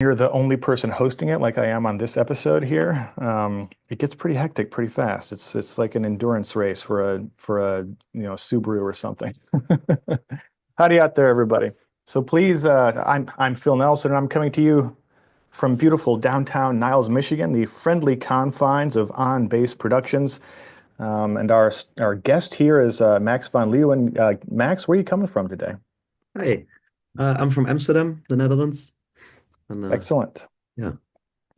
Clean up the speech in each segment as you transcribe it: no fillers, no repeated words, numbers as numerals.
You're the only person hosting it, like I am on this episode here. It gets pretty hectic pretty fast. It's like an endurance race for a Subaru or something. Howdy out there, everybody. So please, I'm Phil Nelson, and I'm coming to you from beautiful downtown Niles, Michigan, the friendly confines of On Base Productions. And our guest here is Max van Leeuwen. Max, where are you coming from today? Hi, I'm from Amsterdam, the Netherlands, and Excellent. yeah,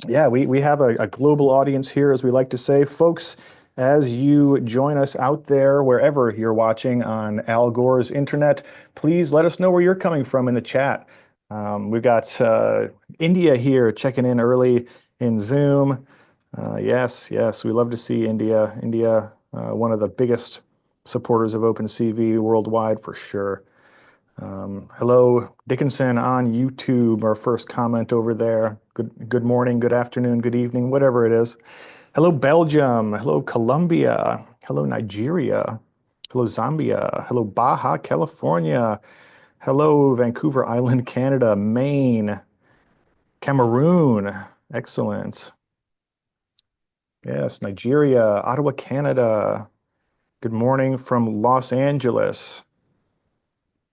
Yeah, we have a global audience here, as we like to say. Folks, as you join us out there, wherever you're watching on Al Gore's internet, please let us know where you're coming from in the chat. We've got India here checking in early in Zoom. Yes, we love to see India. India, one of the biggest supporters of OpenCV worldwide for sure. Hello, Dickinson on YouTube, our first comment over there. Good morning, good afternoon, good evening, whatever it is. Hello, Belgium. Hello, Colombia. Hello, Nigeria. Hello, Zambia. Hello, Baja, California. Hello, Vancouver Island, Canada, Maine, Cameroon. Excellent. Yes, Nigeria, Ottawa, Canada. Good morning from Los Angeles.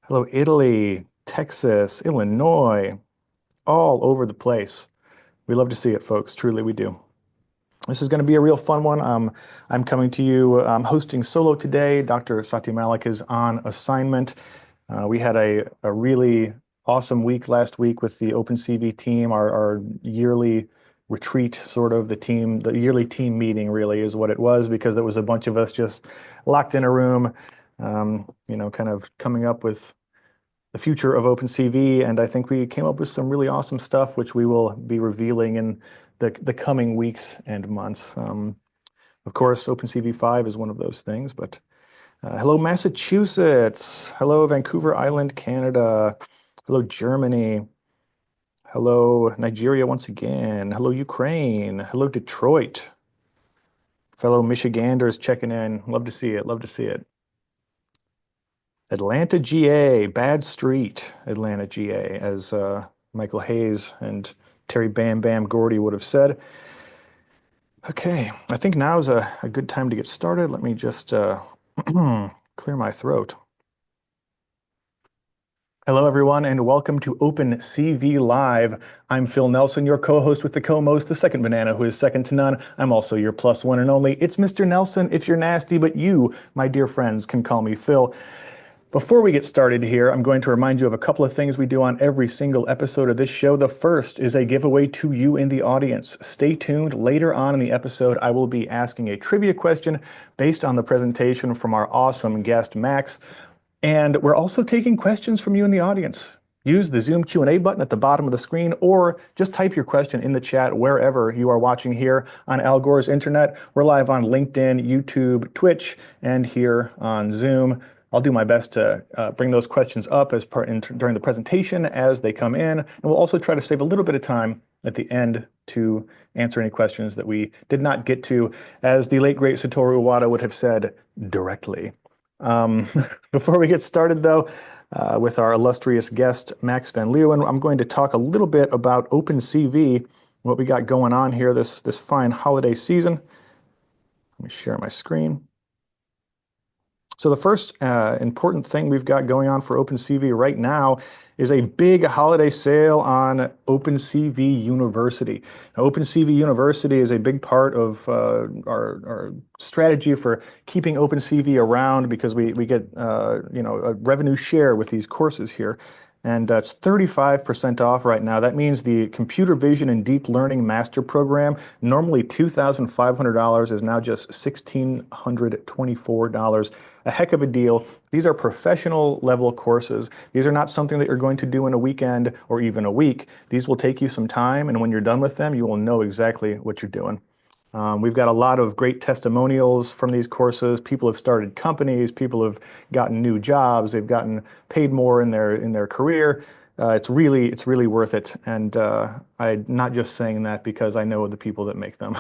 Hello, Italy, Texas, Illinois, all over the place. We love to see it, folks. Truly, we do. This is going to be a real fun one. I'm coming to you. I'm hosting solo today. Dr. Satya Malik is on assignment. We had a really awesome week last week with the OpenCV team, our yearly retreat, sort of the yearly team meeting really is what it was, because there was a bunch of us just locked in a room, kind of coming up with the future of OpenCV, and I think we came up with some really awesome stuff, which we will be revealing in the coming weeks and months. Of course, OpenCV 5 is one of those things, but hello, Massachusetts. Hello, Vancouver Island, Canada. Hello, Germany. Hello, Nigeria once again. Hello, Ukraine. Hello, Detroit. Fellow Michiganders checking in. Love to see it. Love to see it. Atlanta, GA, bad street, Atlanta, GA, as Michael Hayes and Terry Bam Bam Gordy would have said. Okay, I think now is a good time to get started. Let me just clear my throat. Hello, everyone, and welcome to OpenCV Live. I'm Phil Nelson, your co-host with the co-most, the second banana who is second to none. I'm also your plus one and only. It's Mr. Nelson if you're nasty, but you, my dear friends, can call me Phil. Before we get started here, I'm going to remind you of a couple of things we do on every single episode of this show. The first is a giveaway to you in the audience. Stay tuned. Later on in the episode, I will be asking a trivia question based on the presentation from our awesome guest, Max. And we're also taking questions from you in the audience. Use the Zoom Q&A button at the bottom of the screen, or just type your question in the chat wherever you are watching here on Al Gore's internet. We're live on LinkedIn, YouTube, Twitch, and here on Zoom. I'll do my best to bring those questions up during the presentation as they come in, and we'll also try to save a little bit of time at the end to answer any questions that we did not get to, as the late great Satoru Iwata would have said, directly. Before we get started, though, with our illustrious guest, Max van Leeuwen, I'm going to talk a little bit about OpenCV, what we got going on here this fine holiday season. Let me share my screen. So the first important thing we've got going on for OpenCV right now is a big holiday sale on OpenCV University. Now, OpenCV University is a big part of our strategy for keeping OpenCV around, because we get a revenue share with these courses here. And it's 35% off right now. That means the Computer Vision and Deep Learning Master Program, normally $2,500, is now just $1,624. A heck of a deal. These are professional level courses. These are not something that you're going to do in a weekend or even a week. These will take you some time, and when you're done with them, you will know exactly what you're doing. We've got a lot of great testimonials from these courses. People have started companies. People have gotten new jobs. They've gotten paid more in their career. It's really worth it. And I'm not just saying that because I know the people that make them.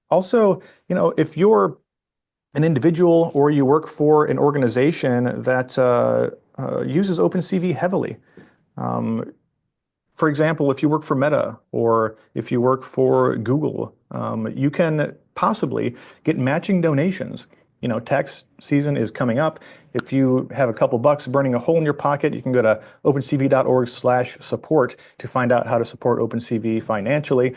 Also, if you're an individual or you work for an organization that uses OpenCV heavily, For example, if you work for Meta or if you work for Google, you can possibly get matching donations. You know, tax season is coming up. If you have a couple bucks burning a hole in your pocket, you can go to opencv.org/support to find out how to support OpenCV financially.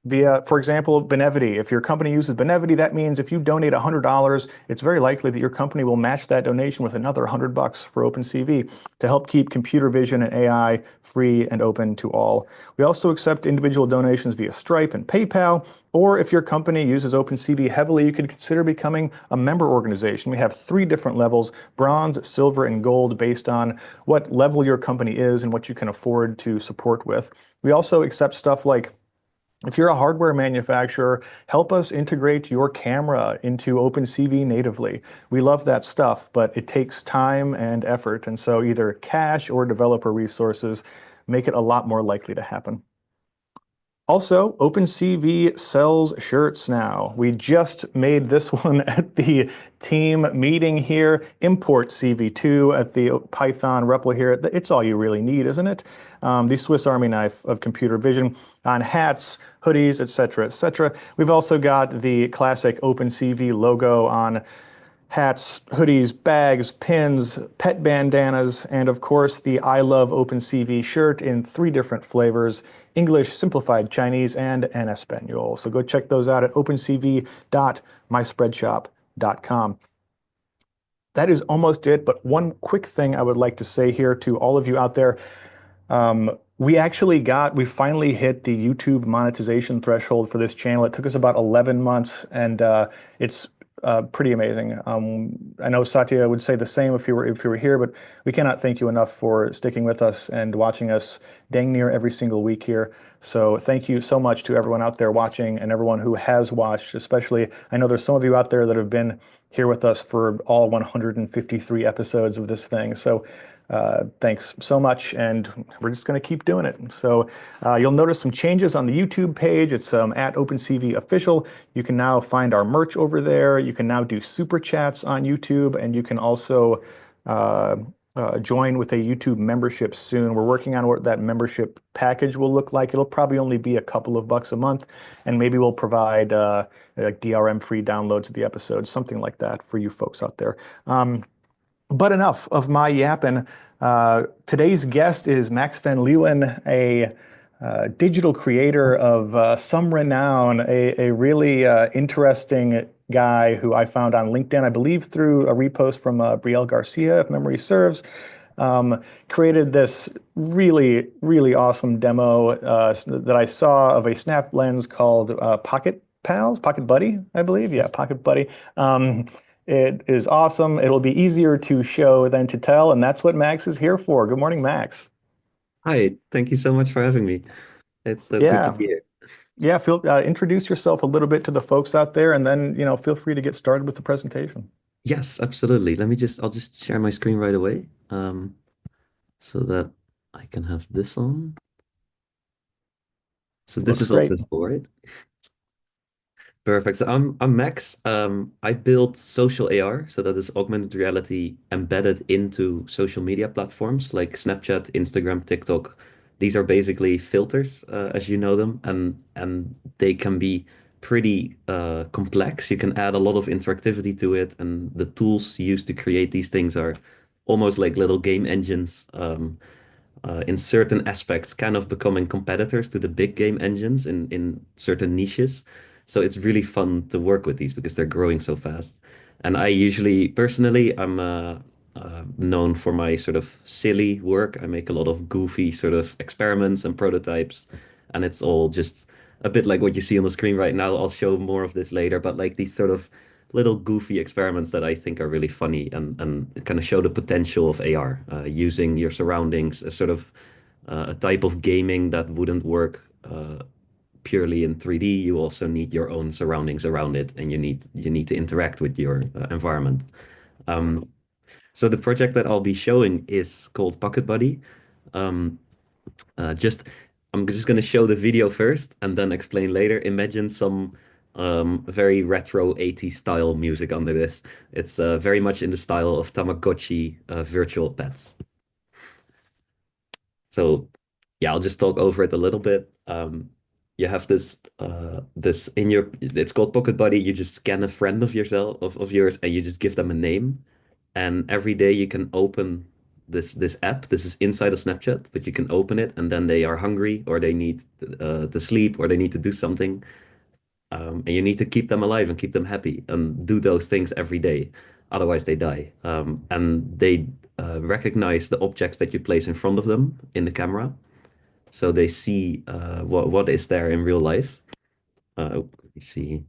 Via, for example, Benevity. If your company uses Benevity, that means if you donate $100, it's very likely that your company will match that donation with another $100 for OpenCV to help keep computer vision and AI free and open to all. We also accept individual donations via Stripe and PayPal, or if your company uses OpenCV heavily, you could consider becoming a member organization. We have 3 different levels: bronze, silver, and gold, based on what level your company is and what you can afford to support with. We also accept stuff like, if you're a hardware manufacturer, help us integrate your camera into OpenCV natively. We love that stuff, but it takes time and effort. And so either cash or developer resources make it a lot more likely to happen. Also, OpenCV sells shirts now. We just made this one at the team meeting here. Import CV2 at the Python REPL here. It's all you really need, isn't it? The Swiss Army knife of computer vision on hats, hoodies, etc., etc. We've also got the classic OpenCV logo on hats, hoodies, bags, pins, pet bandanas, and of course the I Love OpenCV shirt in 3 different flavors: English, Simplified Chinese, and en Espanol. So go check those out at opencv.myspreadshop.com. That is almost it, but one quick thing I would like to say here to all of you out there. We finally hit the YouTube monetization threshold for this channel. It took us about 11 months, and it's pretty amazing. I know Satya would say the same if you were here, but we cannot thank you enough for sticking with us and watching us dang near every single week here. So thank you so much to everyone out there watching and everyone who has watched, especially. I know there's some of you out there that have been here with us for all 153 episodes of this thing. So thanks so much, and we're just going to keep doing it. So you'll notice some changes on the YouTube page. It's at OpenCV Official. You can now find our merch over there. You can now do super chats on YouTube, and you can also join with a YouTube membership soon. We're working on what that membership package will look like. It'll probably only be a couple of bucks a month, and maybe we'll provide like DRM-free downloads of the episodes, something like that for you folks out there. But enough of my yapping. Today's guest is Max van Leeuwen, a digital creator of some renown, a really interesting guy who I found on LinkedIn, I believe through a repost from Brielle Garcia, if memory serves. Created this really, really awesome demo that I saw of a snap lens called Pocket Pals, Pocket Buddy, I believe. Yeah, Pocket Buddy. It is awesome. It'll be easier to show than to tell, and that's what Max is here for. Good morning, Max. Hi, thank you so much for having me. It's so good to Yeah, be here. yeah. Introduce yourself a little bit to the folks out there, and then feel free to get started with the presentation. Yes, absolutely. I'll just share my screen right away, so that I can have this on. So this Looks is all great. visible, right? Perfect. So I'm Max. I built social AR, so that is augmented reality embedded into social media platforms like Snapchat, Instagram, TikTok. These are basically filters, as you know them, and they can be pretty complex. You can add a lot of interactivity to it, and the tools used to create these things are almost like little game engines. In certain aspects, kind of becoming competitors to the big game engines in certain niches. So it's really fun to work with these because they're growing so fast. And I usually, personally, I'm known for my sort of silly work. I make a lot of goofy sort of experiments and prototypes, and it's all just a bit like what you see on the screen right now. I'll show more of this later, but like these sort of little goofy experiments that I think are really funny and kind of show the potential of AR, using your surroundings as sort of a type of gaming that wouldn't work purely in 3D. You also need your own surroundings around it, and you need to interact with your environment. Um, so the project that I'll be showing is called Pocket Buddy. Um, just I'm just going to show the video first and then explain later. Imagine some very retro 80s style music under this. It's very much in the style of Tamagotchi virtual pets. So yeah, I'll just talk over it a little bit. You have this in your it's called Pocket Buddy. You just scan a friend of yourself of yours and you just give them a name. And every day you can open this app. This is inside of Snapchat, but you can open it and then they are hungry or they need to sleep or they need to do something. And you need to keep them alive and keep them happy and do those things every day. Otherwise, they die. And they recognize the objects that you place in front of them in the camera, so they see what is there in real life. Let me see.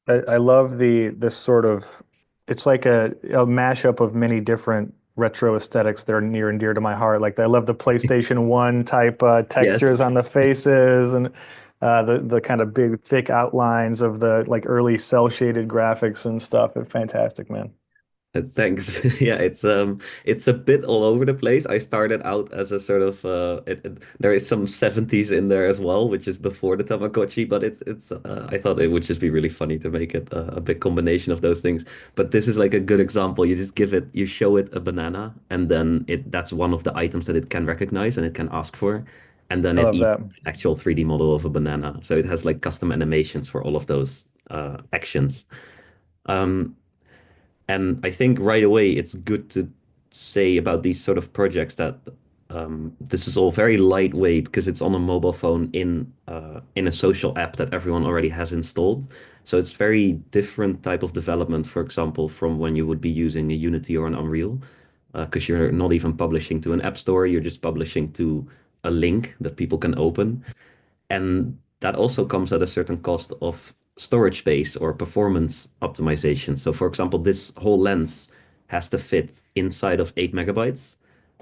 I love the this sort of it's like a mashup of many different retro aesthetics that are near and dear to my heart. Like I love the PlayStation 1 type textures Yes. on the faces and the kind of big thick outlines of the like early cell shaded graphics and stuff. It's fantastic, man. Thanks. Yeah, it's a bit all over the place. I started out as a sort of there is some 70s in there as well, which is before the Tamagotchi, but it's I thought it would just be really funny to make it a big combination of those things. But this is like a good example. You just you show it a banana, and then that's one of the items that it can recognize and it can ask for, and then I it love eats that. an actual 3D model of a banana. So it has like custom animations for all of those actions. Um, and I think right away it's good to say about these sort of projects that this is all very lightweight because it's on a mobile phone in a social app that everyone already has installed. So it's very different type of development, for example, from when you would be using a Unity or an Unreal, because you're not even publishing to an app store, you're just publishing to a link that people can open. And that also comes at a certain cost of storage space or performance optimization. So, for example, this whole lens has to fit inside of 8 megabytes.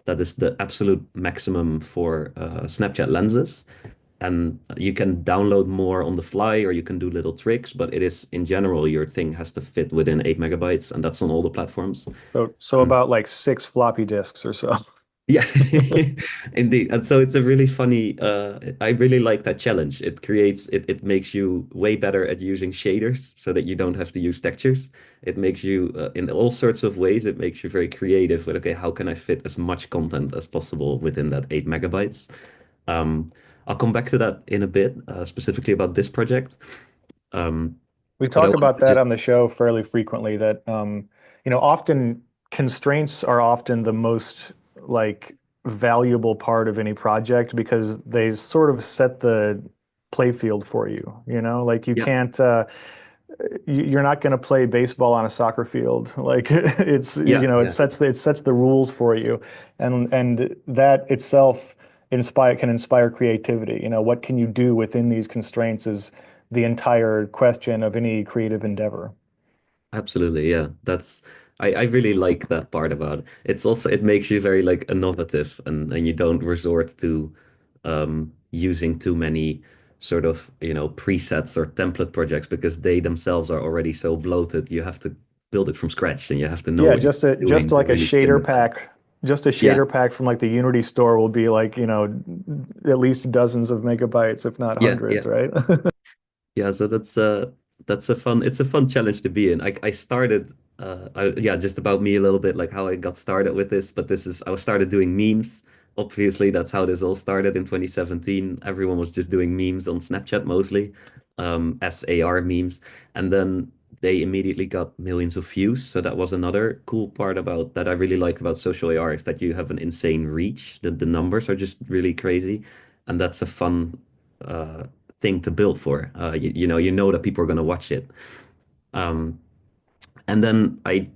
That is the absolute maximum for Snapchat lenses. And you can download more on the fly or you can do little tricks, but it is in general, your thing has to fit within 8 megabytes, and that's on all the platforms. So Um, about like six floppy disks or so. yeah, indeed. And so it's a really funny, I really like that challenge. It makes you way better at using shaders so that you don't have to use textures. It makes you, in all sorts of ways, it makes you very creative with, okay, how can I fit as much content as possible within that 8 megabytes? Um, I'll come back to that in a bit, specifically about this project. Um, We but I talk wanted about to that just, on the show fairly frequently that often constraints are often the most like valuable part of any project because they sort of set the play field for you, like you yeah, can't you're not going to play baseball on a soccer field. Like it's yeah, it yeah. sets the rules for you, and that itself can inspire creativity. What can you do within these constraints is the entire question of any creative endeavor. Absolutely, yeah. I really like that part about it. It's also it makes you very like innovative and you don't resort to using too many sort of, presets or template projects because they themselves are already so bloated. You have to build it from scratch and you have to know Yeah, what you're just doing to like a really spin shader the top. pack. Just a Yeah, shader pack from like the Unity store will be like, at least dozens of megabytes, if not yeah, hundreds, yeah. right? Yeah, so that's a fun challenge to be in. I started yeah, just about me a little bit, like how I got started with this, but I was started doing memes. Obviously, that's how this all started in 2017. Everyone was just doing memes on Snapchat mostly, SAR memes, and then they immediately got millions of views. So that was another cool part about that I really liked about social AR is that you have an insane reach. The numbers are just really crazy, and that's a fun uh thing to build for. You know that people are going to watch it. Um, and then I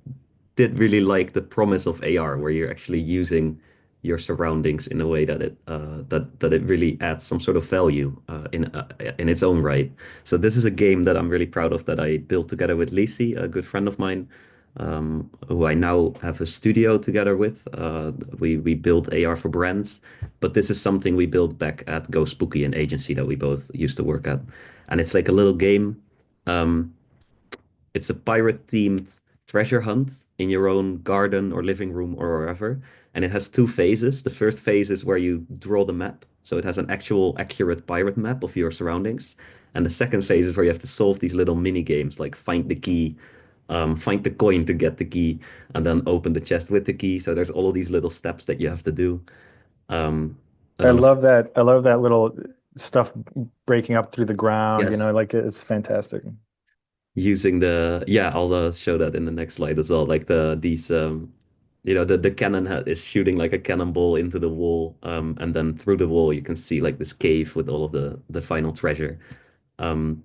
did really like the promise of AR, where you're actually using your surroundings in a way that it really adds some sort of value in its own right. So this is a game that I'm really proud of that I built together with Lisi, a good friend of mine, who I now have a studio together with. We build AR for brands, but this is something we built back at Go Spooky, an agency that we both used to work at, and it's like a little game. Um, it's a pirate themed treasure hunt in your own garden or living room or wherever. And it has two phases. The first phase is where you draw the map. So it has an actual accurate pirate map of your surroundings. And the second phase is where you have to solve these little mini games like find the key, find the coin to get the key, and then open the chest with the key. So there's all of these little steps that you have to do. Um, I don't know if I love that little stuff breaking up through the ground, yes, like it's fantastic. using the yeah, I'll show that in the next slide as well. Like these the cannon is shooting like a cannonball into the wall, and then through the wall you can see like this cave with all of the final treasure. Um,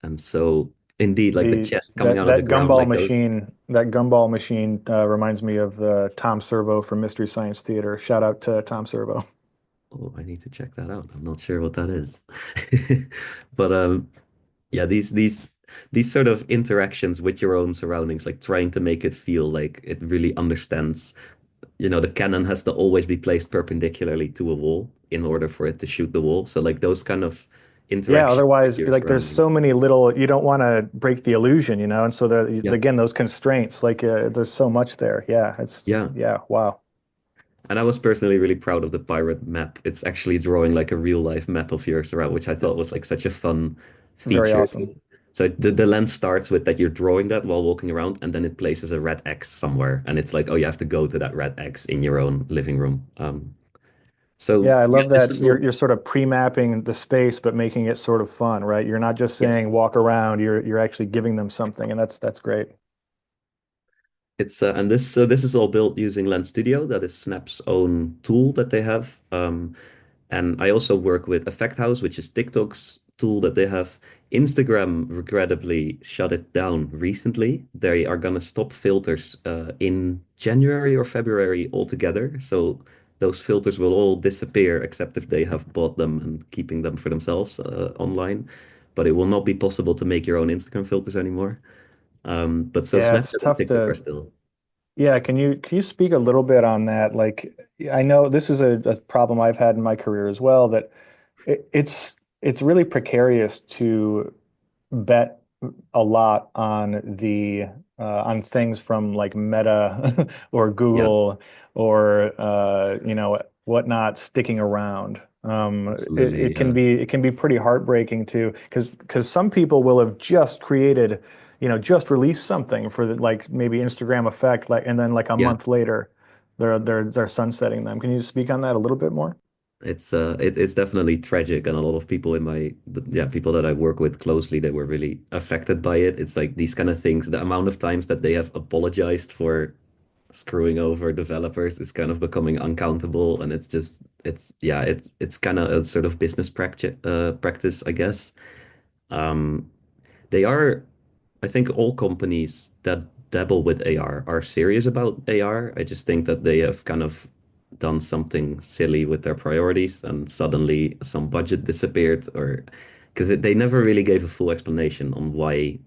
and so indeed, like the The chest coming out of the ground like those. that gumball machine reminds me of Tom Servo from Mystery Science Theater. Shout out to Tom Servo. Oh, I need to check that out. I'm not sure what that is. But yeah, these sort of interactions with your own surroundings, like trying to make it feel like it really understands. The cannon has to always be placed perpendicularly to a wall in order for it to shoot the wall. So like those kind of Yeah, interactions with otherwise, your like there's surroundings. so many little, you don't want to break the illusion, and so there, Yeah. again, those constraints, like there's so much there. Yeah. Yeah, wow, And I was personally really proud of the pirate map. It's actually drawing like a real life map of your surround, which I thought was like such a fun very feature. awesome. So the lens starts with that you're drawing that while walking around, and then it places a red X somewhere. And it's like, oh, you have to go to that red X in your own living room. So Yeah, I yeah, love this that is all, you're sort of pre-mapping the space, but making it sort of fun, right? You're not just yes. saying walk around, you're actually giving them something, and that's great. It's and this is all built using Lens Studio. That is Snap's own tool that they have. And I also work with Effect House, which is TikTok's tool that they have. Instagram regrettably shut it down recently. They are gonna stop filters in January or February altogether. So those filters will all disappear except if they have bought them and keeping them for themselves online. But it will not be possible to make your own Instagram filters anymore. But so Yeah, it's Snapchat and tough TikTok are to. still. Yeah, can you speak a little bit on that? Like, I know this is a problem I've had in my career as well, that it's really precarious to bet a lot on the on things from like Meta or Yeah, Google or whatnot sticking around. absolutely. It can be pretty heartbreaking too, because some people will have just created, just released something for the, like maybe Instagram effect, like, and then like a Yeah. month later, they're sunsetting them. Can you speak on that a little bit more? It's definitely tragic, and a lot of people people that I work with closely, they were really affected by it. It's like these kind of things, the amount of times that they have apologized for screwing over developers is kind of becoming uncountable, and it's kind of a sort of business practice, I guess. Um, they are, I think all companies that dabble with AR are serious about AR. I just think that they have kind of done something silly with their priorities and suddenly some budget disappeared, or because they never really gave a full explanation on why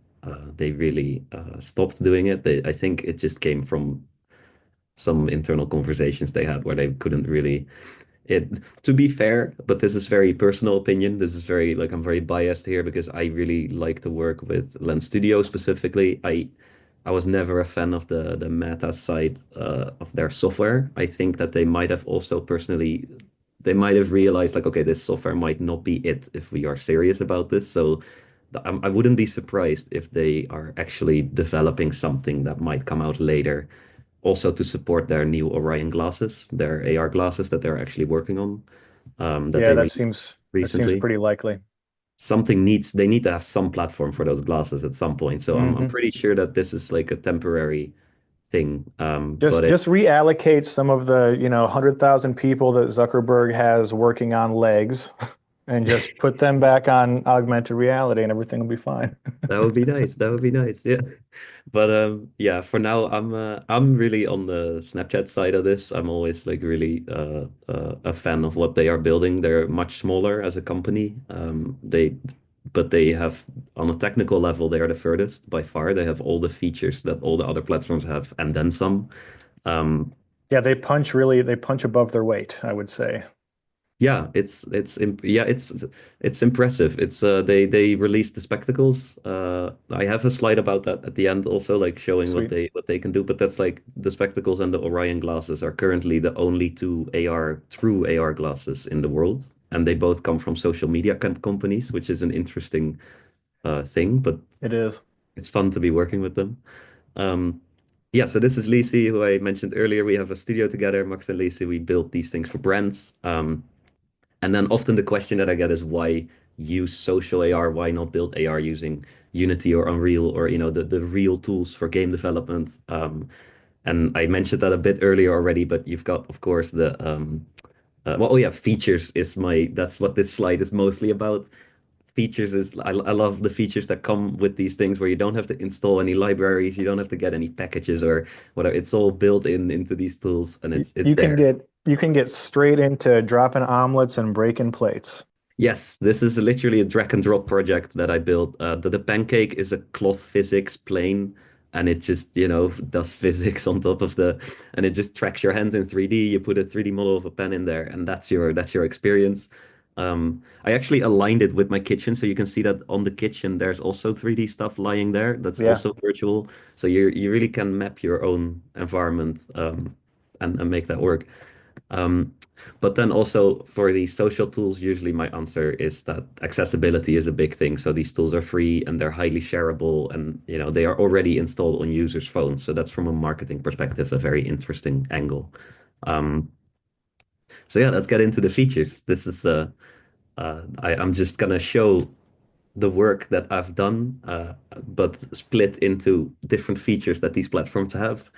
they really stopped doing it. I think it just came from some internal conversations they had where they couldn't really it to be fair, but this is very personal opinion. This is very like I'm very biased here because I really like to work with Lens Studio specifically. I was never a fan of the Meta side of their software. I think that they might have realized like, okay, this software might not be it if we are serious about this. So I wouldn't be surprised if they are actually developing something that might come out later also to support their new Orion glasses, their AR glasses that they're actually working on, that Yeah, they released that seems recently. pretty likely. They need to have some platform for those glasses at some point. So I'm Hmm. pretty sure that this is like a temporary thing. But Just reallocate some of the, 100,000 people that Zuckerberg has working on legs and just put them back on augmented reality and everything will be fine. that would be nice. That would be nice. Yeah. But yeah, for now I'm really on the Snapchat side of this. I'm always like really a fan of what they are building. They're much smaller as a company. But they have on a technical level they are the furthest by far. They have all the features that all the other platforms have and then some. Um, Yeah, they punch above their weight, I would say. Yeah, it's impressive. It's they released the spectacles. I have a slide about that at the end also, like showing Sweet. what they can do. But that's like the spectacles and the Orion glasses are currently the only two true AR glasses in the world, and they both come from social media companies, which is an interesting thing. But It is. it's fun to be working with them. Um, Yeah, so this is Lisi, who I mentioned earlier. We have a studio together, Max and Lisi. We build these things for brands. And then often the question that I get is why use social AR? Why not build AR using Unity or Unreal or the real tools for game development? And I mentioned that a bit earlier already, but you've got, of course, oh yeah, features is that's what this slide is mostly about. Features is I love the features that come with these things where you don't have to install any libraries, you don't have to get any packages or whatever. It's all built in into these tools and it's there. You can get straight into dropping omelets and breaking plates. Yes, this is literally a drag and drop project that I built. The pancake is a cloth physics plane, and it just, does physics on top of and it just tracks your hand in 3D. You put a 3D model of a pen in there, and that's your experience. I actually aligned it with my kitchen, so you can see that on the kitchen there's also 3D stuff lying there. That's Yeah. also virtual, so you really can map your own environment and make that work. Um, but then also for these social tools, usually my answer is that accessibility is a big thing. So these tools are free and they're highly shareable and they are already installed on users' phones. So that's from a marketing perspective, a very interesting angle. Um, so yeah, let's get into the features. I'm just gonna show the work that I've done, but split into different features that these platforms have.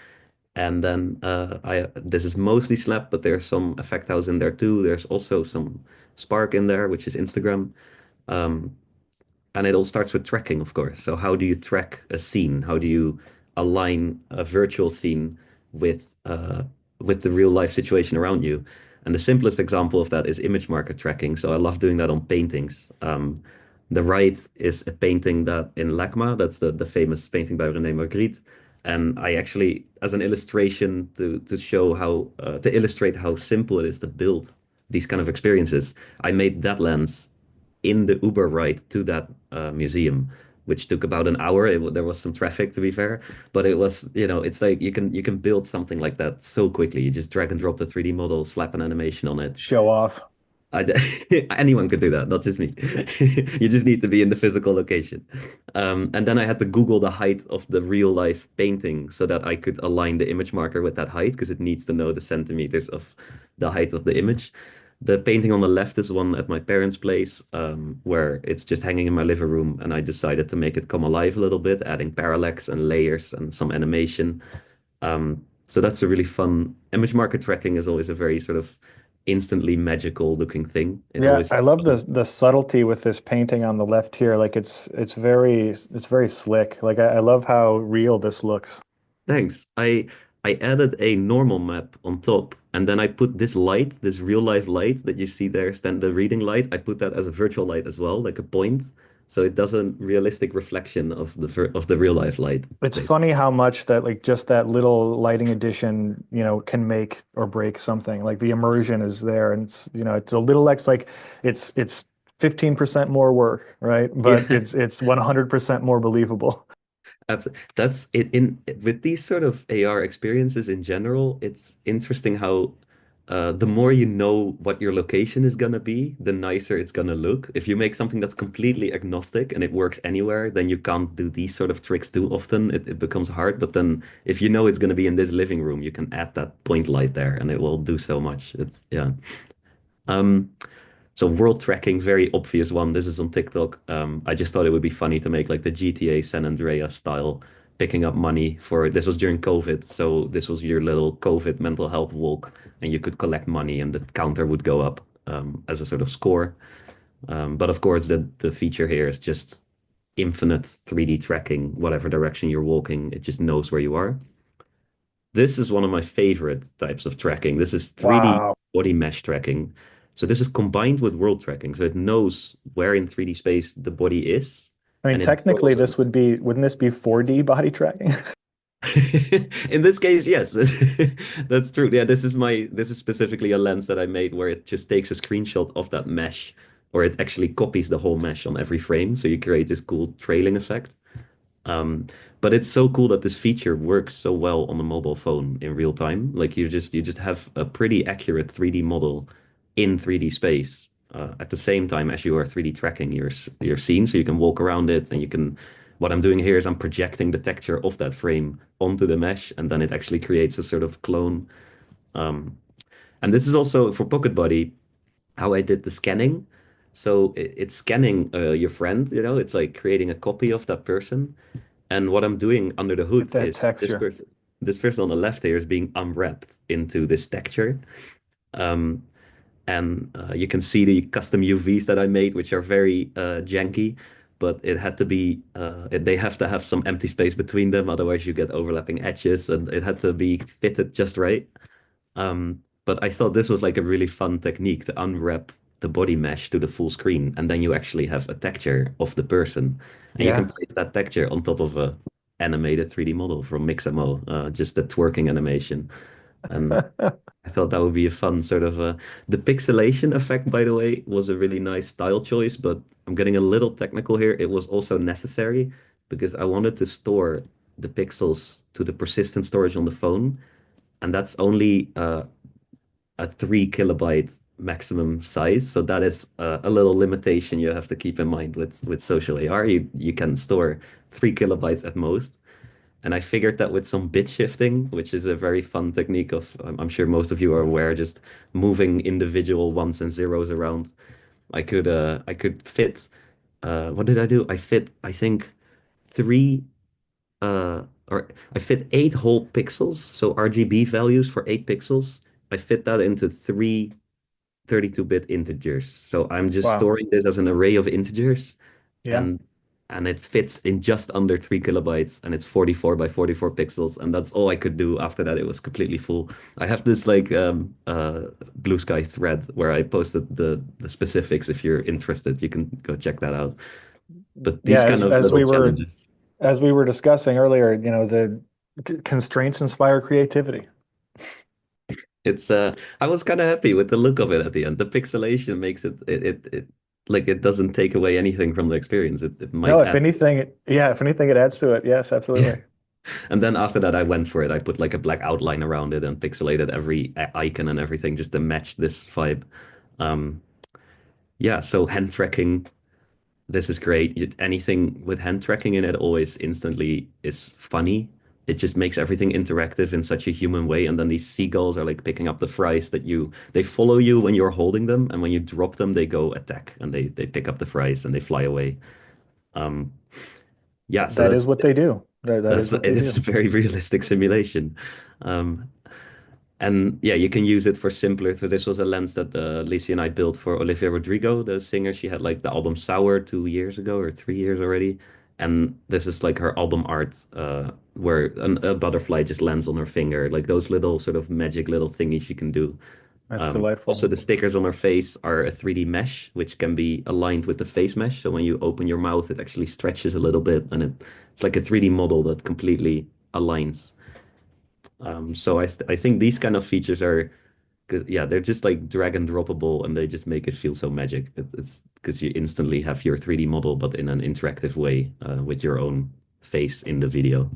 And then this is mostly Snap, but there's some Effect House in there too. There's also some Spark in there, which is Instagram. Um, and it all starts with tracking, of course. So how do you track a scene? How do you align a virtual scene with the real life situation around you? And the simplest example of that is image marker tracking. So I love doing that on paintings. The right is a painting that in LACMA, that's the famous painting by René Magritte. And I actually, as an illustration to illustrate how simple it is to build these kind of experiences, I made that lens in the Uber ride to that museum, which took about an hour. There was some traffic, to be fair, but it was, it's like you can build something like that so quickly. You just drag and drop the 3D model, slap an animation on it. Show off. Anyone could do that, not just me. You just need to be in the physical location. And then I had to Google the height of the real life painting so that I could align the image marker with that height because it needs to know the centimeters of the height of the image. The painting on the left is one at my parents' place, where it's just hanging in my living room, and I decided to make it come alive a little bit, adding parallax and layers and some animation. So that's a really fun image marker tracking is always a very sort of instantly magical looking thing. It Yeah, always I love the subtlety with this painting on the left here. Like it's very slick. Like I love how real this looks. thanks. I added a normal map on top, and then I put this light, this real life light that you see there, stand the reading light. I put that as a virtual light as well, like a point, so it does a realistic reflection of the real life light. It's funny how much that like just that little lighting addition, can make or break something. Like the immersion is there and it's a little X like it's 15% more work, right? But Yeah. it's 100% more believable. Absolutely. That's it in with these sort of AR experiences in general, it's interesting how the more you know what your location is gonna be, the nicer it's gonna look. If you make something that's completely agnostic and it works anywhere, then you can't do these sort of tricks too often. It becomes hard. But then if you know it's gonna be in this living room, you can add that point light there and it will do so much. It's yeah. Um, so world tracking, very obvious one. This is on TikTok. I just thought it would be funny to make like the GTA San Andreas style, picking up money for this was during COVID. So this was your little COVID mental health walk, and you could collect money and the counter would go up as a sort of score. But of course, the feature here is just infinite 3D tracking, whatever direction you're walking, it just knows where you are. This is one of my favorite types of tracking. This is 3D Wow. body mesh tracking. So this is combined with world tracking. So it knows where in 3D space the body is, I mean, and it technically draws. wouldn't this be 4D body tracking? In this case, yes, that's true. Yeah, this is specifically a lens that I made where it just takes a screenshot of that mesh, or it actually copies the whole mesh on every frame. So you create this cool trailing effect. Um, but it's so cool that this feature works so well on the mobile phone in real time. Like you just have a pretty accurate 3D model in 3D space at the same time as you are 3D tracking your scene. So you can walk around it and you can what I'm doing here is I'm projecting the texture of that frame onto the mesh, and then it actually creates a sort of clone. Um, and this is also for Pocket Body how I did the scanning. So it's scanning your friend, it's like creating a copy of that person. And what I'm doing under the Get hood that is texture. this person on the left here is being unwrapped into this texture. Um, and you can see the custom UVs that I made, which are very janky, but it had to be they have to have some empty space between them, otherwise you get overlapping edges, and it had to be fitted just right. But I thought this was like a really fun technique to unwrap the body mesh to the full screen, and then you actually have a texture of the person, and you can Yeah. place that texture on top of a animated 3D model from Mixamo, just a twerking animation. And I thought that would be a fun sort of the pixelation effect, by the way, was a really nice style choice, but I'm getting a little technical here. It was also necessary because I wanted to store the pixels to the persistent storage on the phone, and that's only a 3 kilobyte maximum size. So that is a little limitation you have to keep in mind with social AR. You can store 3 kilobytes at most. And I figured that with some bit shifting, which is a very fun technique of, I'm sure most of you are aware, just moving individual ones and zeros around. I could fit, what did I do? I fit, I think, three, or I fit 8 whole pixels. So RGB values for 8 pixels. I fit that into three 32-bit integers. So I'm just Wow. storing this as an array of integers, Yeah. and it fits in just under 3 kilobytes, and it's 44 by 44 pixels, and that's all I could do. After that, it was completely full. I have this like Blue Sky thread where I posted the specifics. If you're interested, you can go check that out. But Yeah, these kind of little challenges, as we were discussing earlier, the constraints inspire creativity. it's I was kind of happy with the look of it at the end. The pixelation makes it like it doesn't take away anything from the experience. It No, might if add. anything, yeah, if anything, it adds to it. Yes, Yeah. absolutely. And then after that, I went for it. I put like a black outline around it and pixelated every icon and everything just to match this vibe. Um, yeah, so hand tracking, this is great. Anything with hand tracking in it always instantly is funny. It just makes everything interactive in such a human way. And then these seagulls are like picking up the fries they follow you when you're holding them, and when you drop them, they go attack and they pick up the fries and they fly away. Um, yeah, so That is what they do. That is what it they is a do. very realistic simulation. Um, And yeah, you can use it for simpler. So this was a lens that Lisa and I built for Olivia Rodrigo, the singer. She had like the album Sour 2 years ago or 3 years already. And this is like her album art, where a butterfly just lands on her finger, like those little sort of magic little thingies you can do. That's Also, delightful. the stickers on her face are a 3D mesh, which can be aligned with the face mesh. So when you open your mouth, it actually stretches a little bit, and it's like a 3D model that completely aligns. So I think these kind of features are, 'cause, yeah, they're just like drag and droppable, and they just make it feel so magic. It's because you instantly have your 3D model, but in an interactive way, with your own face in the video.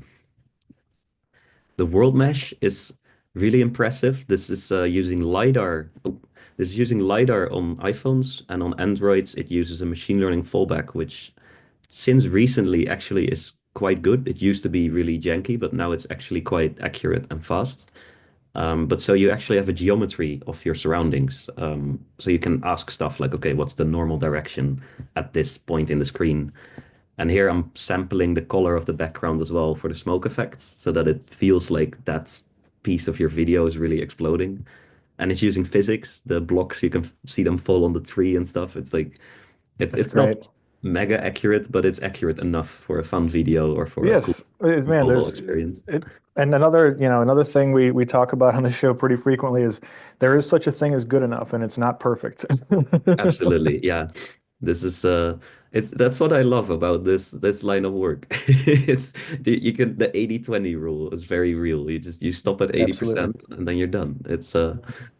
The world mesh is really impressive. This is using LiDAR. Oh, this is using LiDAR on iPhones, and on Androids, it uses a machine learning fallback, which since recently actually is quite good. It used to be really janky, but now it's actually quite accurate and fast. But so you actually have a geometry of your surroundings. So you can ask stuff like, okay, what's the normal direction at this point in the screen? And here I'm sampling the color of the background as well for the smoke effects so that it feels like that piece of your video is really exploding. And it's using physics. The blocks, you can see them fall on the tree and stuff. It's like, That's it's not great. mega accurate, but it's accurate enough for a fun video or for a cool Yes, man, mobile there's experience. it, and another thing we talk about on the show pretty frequently is there is such a thing as good enough, and it's not perfect. Absolutely. Yeah. This is it's that's what I love about this line of work. It's you can the 80/20 rule is very real. You stop at Absolutely. 80% and then you're done. It's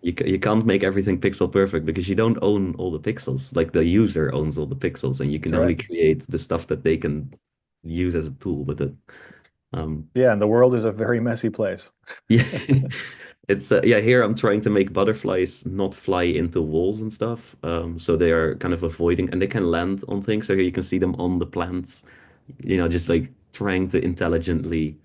you can't make everything pixel perfect because you don't own all the pixels. Like the user owns all the pixels, and you can only Correct. create the stuff that they can use as a tool with it. Um, Yeah, and the world is a very messy place. yeah. It's yeah, here I'm trying to make butterflies not fly into walls and stuff. So they are kind of avoiding, and they can land on things. So here you can see them on the plants. just like trying to intelligently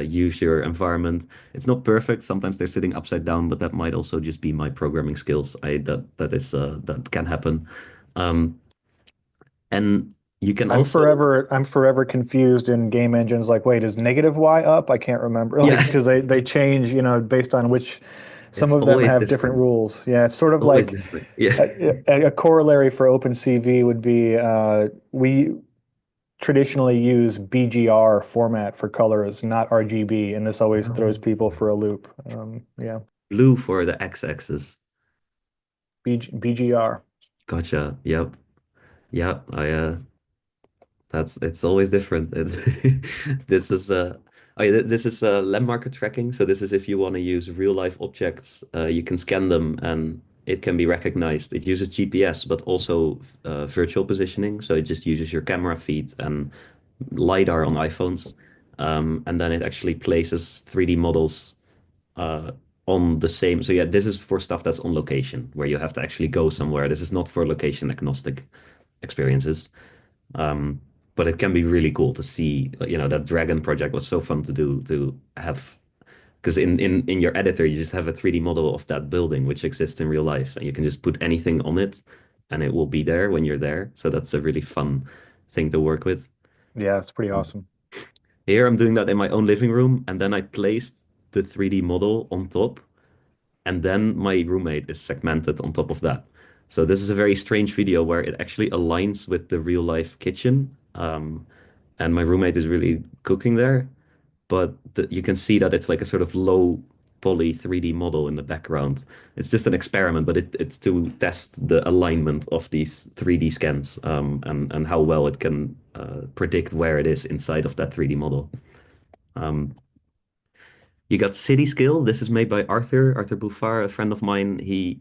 use your environment. It's not perfect. Sometimes they're sitting upside down, but that might also just be my programming skills. That can happen. Um, and you can also, I'm forever confused in game engines. Like, wait, is negative Y up? I can't remember. Like, yeah, because they change, based on which. Some it's of them always have different different. rules. Yeah, it's sort of Always like different. Yeah. a corollary for OpenCV would be we traditionally use BGR format for colors, not RGB, and this always throws people for a loop. Yeah, Blue for the x-axis. BGR. Gotcha. Yep. Yep. That's it's always different. It's this is this is land market tracking. So this is if you want to use real life objects, you can scan them and it can be recognized. It uses GPS, but also virtual positioning. So it just uses your camera feed and LiDAR on iPhones, and then it actually places 3D models uh, on the same. So yeah, this is for stuff that's on location, where you have to actually go somewhere. This is not for location agnostic experiences. Um, but it can be really cool to see, that Dragon project was so fun to do, to have, because in your editor, you just have a 3D model of that building, which exists in real life, and you can just put anything on it, and it will be there when you're there. So that's a really fun thing to work with. Yeah, it's pretty awesome. Here, I'm doing that in my own living room, and then I placed the 3D model on top, and then my roommate is segmented on top of that. So this is a very strange video where it actually aligns with the real life kitchen. And my roommate is really cooking there, but you can see that it's like a sort of low poly 3D model in the background. It's just an experiment, but it's to test the alignment of these 3D scans, and how well it can predict where it is inside of that 3D model. Um, you got City Skill. This is made by Arthur Buffar, a friend of mine. He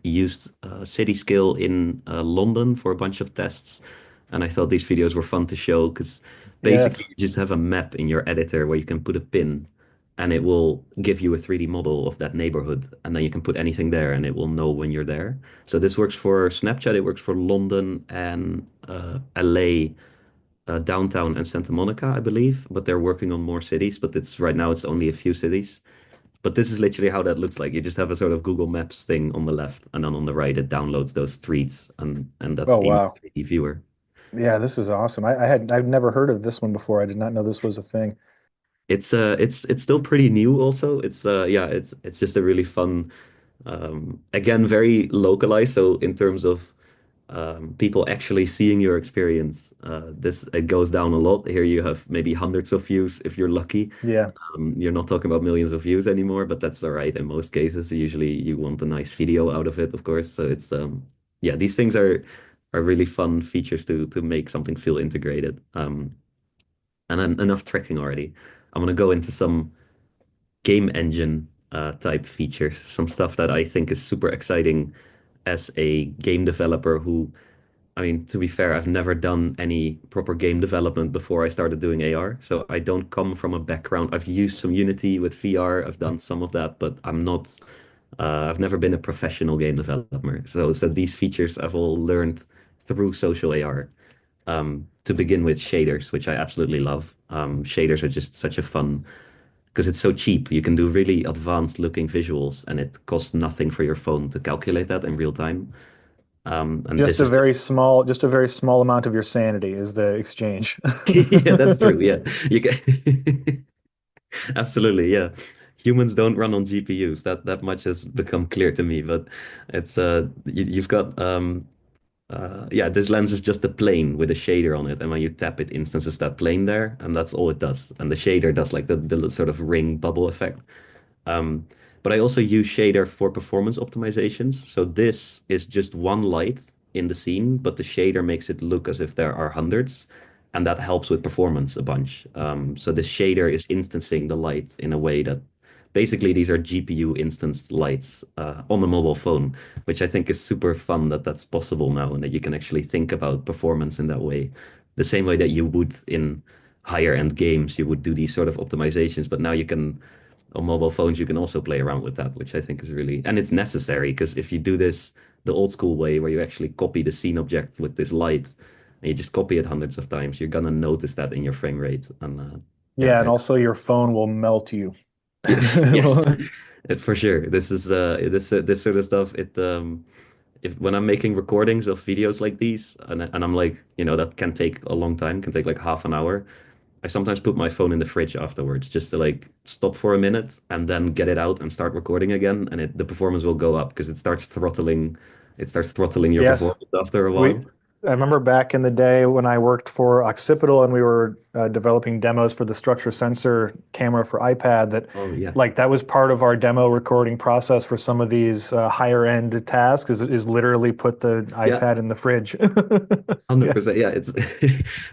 used City Skill in London for a bunch of tests, and I thought these videos were fun to show because basically Yes. you just have a map in your editor where you can put a pin, and it will give you a 3D model of that neighborhood, and then you can put anything there, and it will know when you're there. So this works for Snapchat, it works for London and LA, downtown and Santa Monica, I believe, but they're working on more cities, but it's right now it's only a few cities. But this is literally how that looks like. You just have a sort of Google Maps thing on the left, and then on the right it downloads those streets, and that's Oh, in your wow. 3D viewer. Yeah, this is awesome. I've never heard of this one before. I did not know this was a thing. It's still pretty new also. It's just a really fun, again, very localized. So in terms of people actually seeing your experience, this it goes down a lot. Here you have maybe hundreds of views if you're lucky. Yeah. You're not talking about millions of views anymore, but that's all right in most cases. Usually you want a nice video out of it, of course. So it's yeah, these things are really fun features to make something feel integrated. And then enough tracking already. I'm gonna go into some game engine type features, some stuff that I think is super exciting as a game developer who, I mean, to be fair, I've never done any proper game development before I started doing AR. So I don't come from a background. I've used some Unity with VR. I've done some of that, but I've never been a professional game developer. So these features I've all learned through social AR. To begin with shaders, which I absolutely love. Shaders are just such a fun because it's so cheap. You can do really advanced looking visuals and it costs nothing for your phone to calculate that in real time. And this is Just a very small amount of your sanity is the exchange. yeah, that's true. Yeah, you can absolutely. Yeah, humans don't run on GPUs. That much has become clear to me. But it's you've got yeah, this lens is just a plane with a shader on it, and when you tap it, instances that plane there, and that's all it does. And the shader does like the sort of ring bubble effect. Um, but I also use shader for performance optimizations. So this is just one light in the scene, but the shader makes it look as if there are hundreds, and that helps with performance a bunch. So the shader is instancing the light in a way that basically these are GPU instanced lights on a mobile phone, which I think is super fun that that's possible now and that you can actually think about performance in that way. The same way that you would in higher end games, you would do these sort of optimizations, but now you can on mobile phones, you can also play around with that, which I think is really, and it's necessary because if you do this the old school way where you actually copy the scene object with this light and you just copy it hundreds of times, you're gonna notice that in your frame rate. And yeah, Yeah, and also your phone will melt you. yes, Well, for sure. This is this sort of stuff. If when I'm making recordings of videos like these, and I'm like, that can take a long time, can take like half an hour. I sometimes put my phone in the fridge afterwards just to like stop for a minute and then get it out and start recording again, and the performance will go up because it starts throttling your yes. performance after a We, while. I remember back in the day when I worked for Occipital and we were developing demos for the structure sensor camera for iPad that Oh yeah. like that was part of our demo recording process for some of these higher end tasks is literally put the Yeah, iPad in the fridge. Yeah. 100%. Yeah,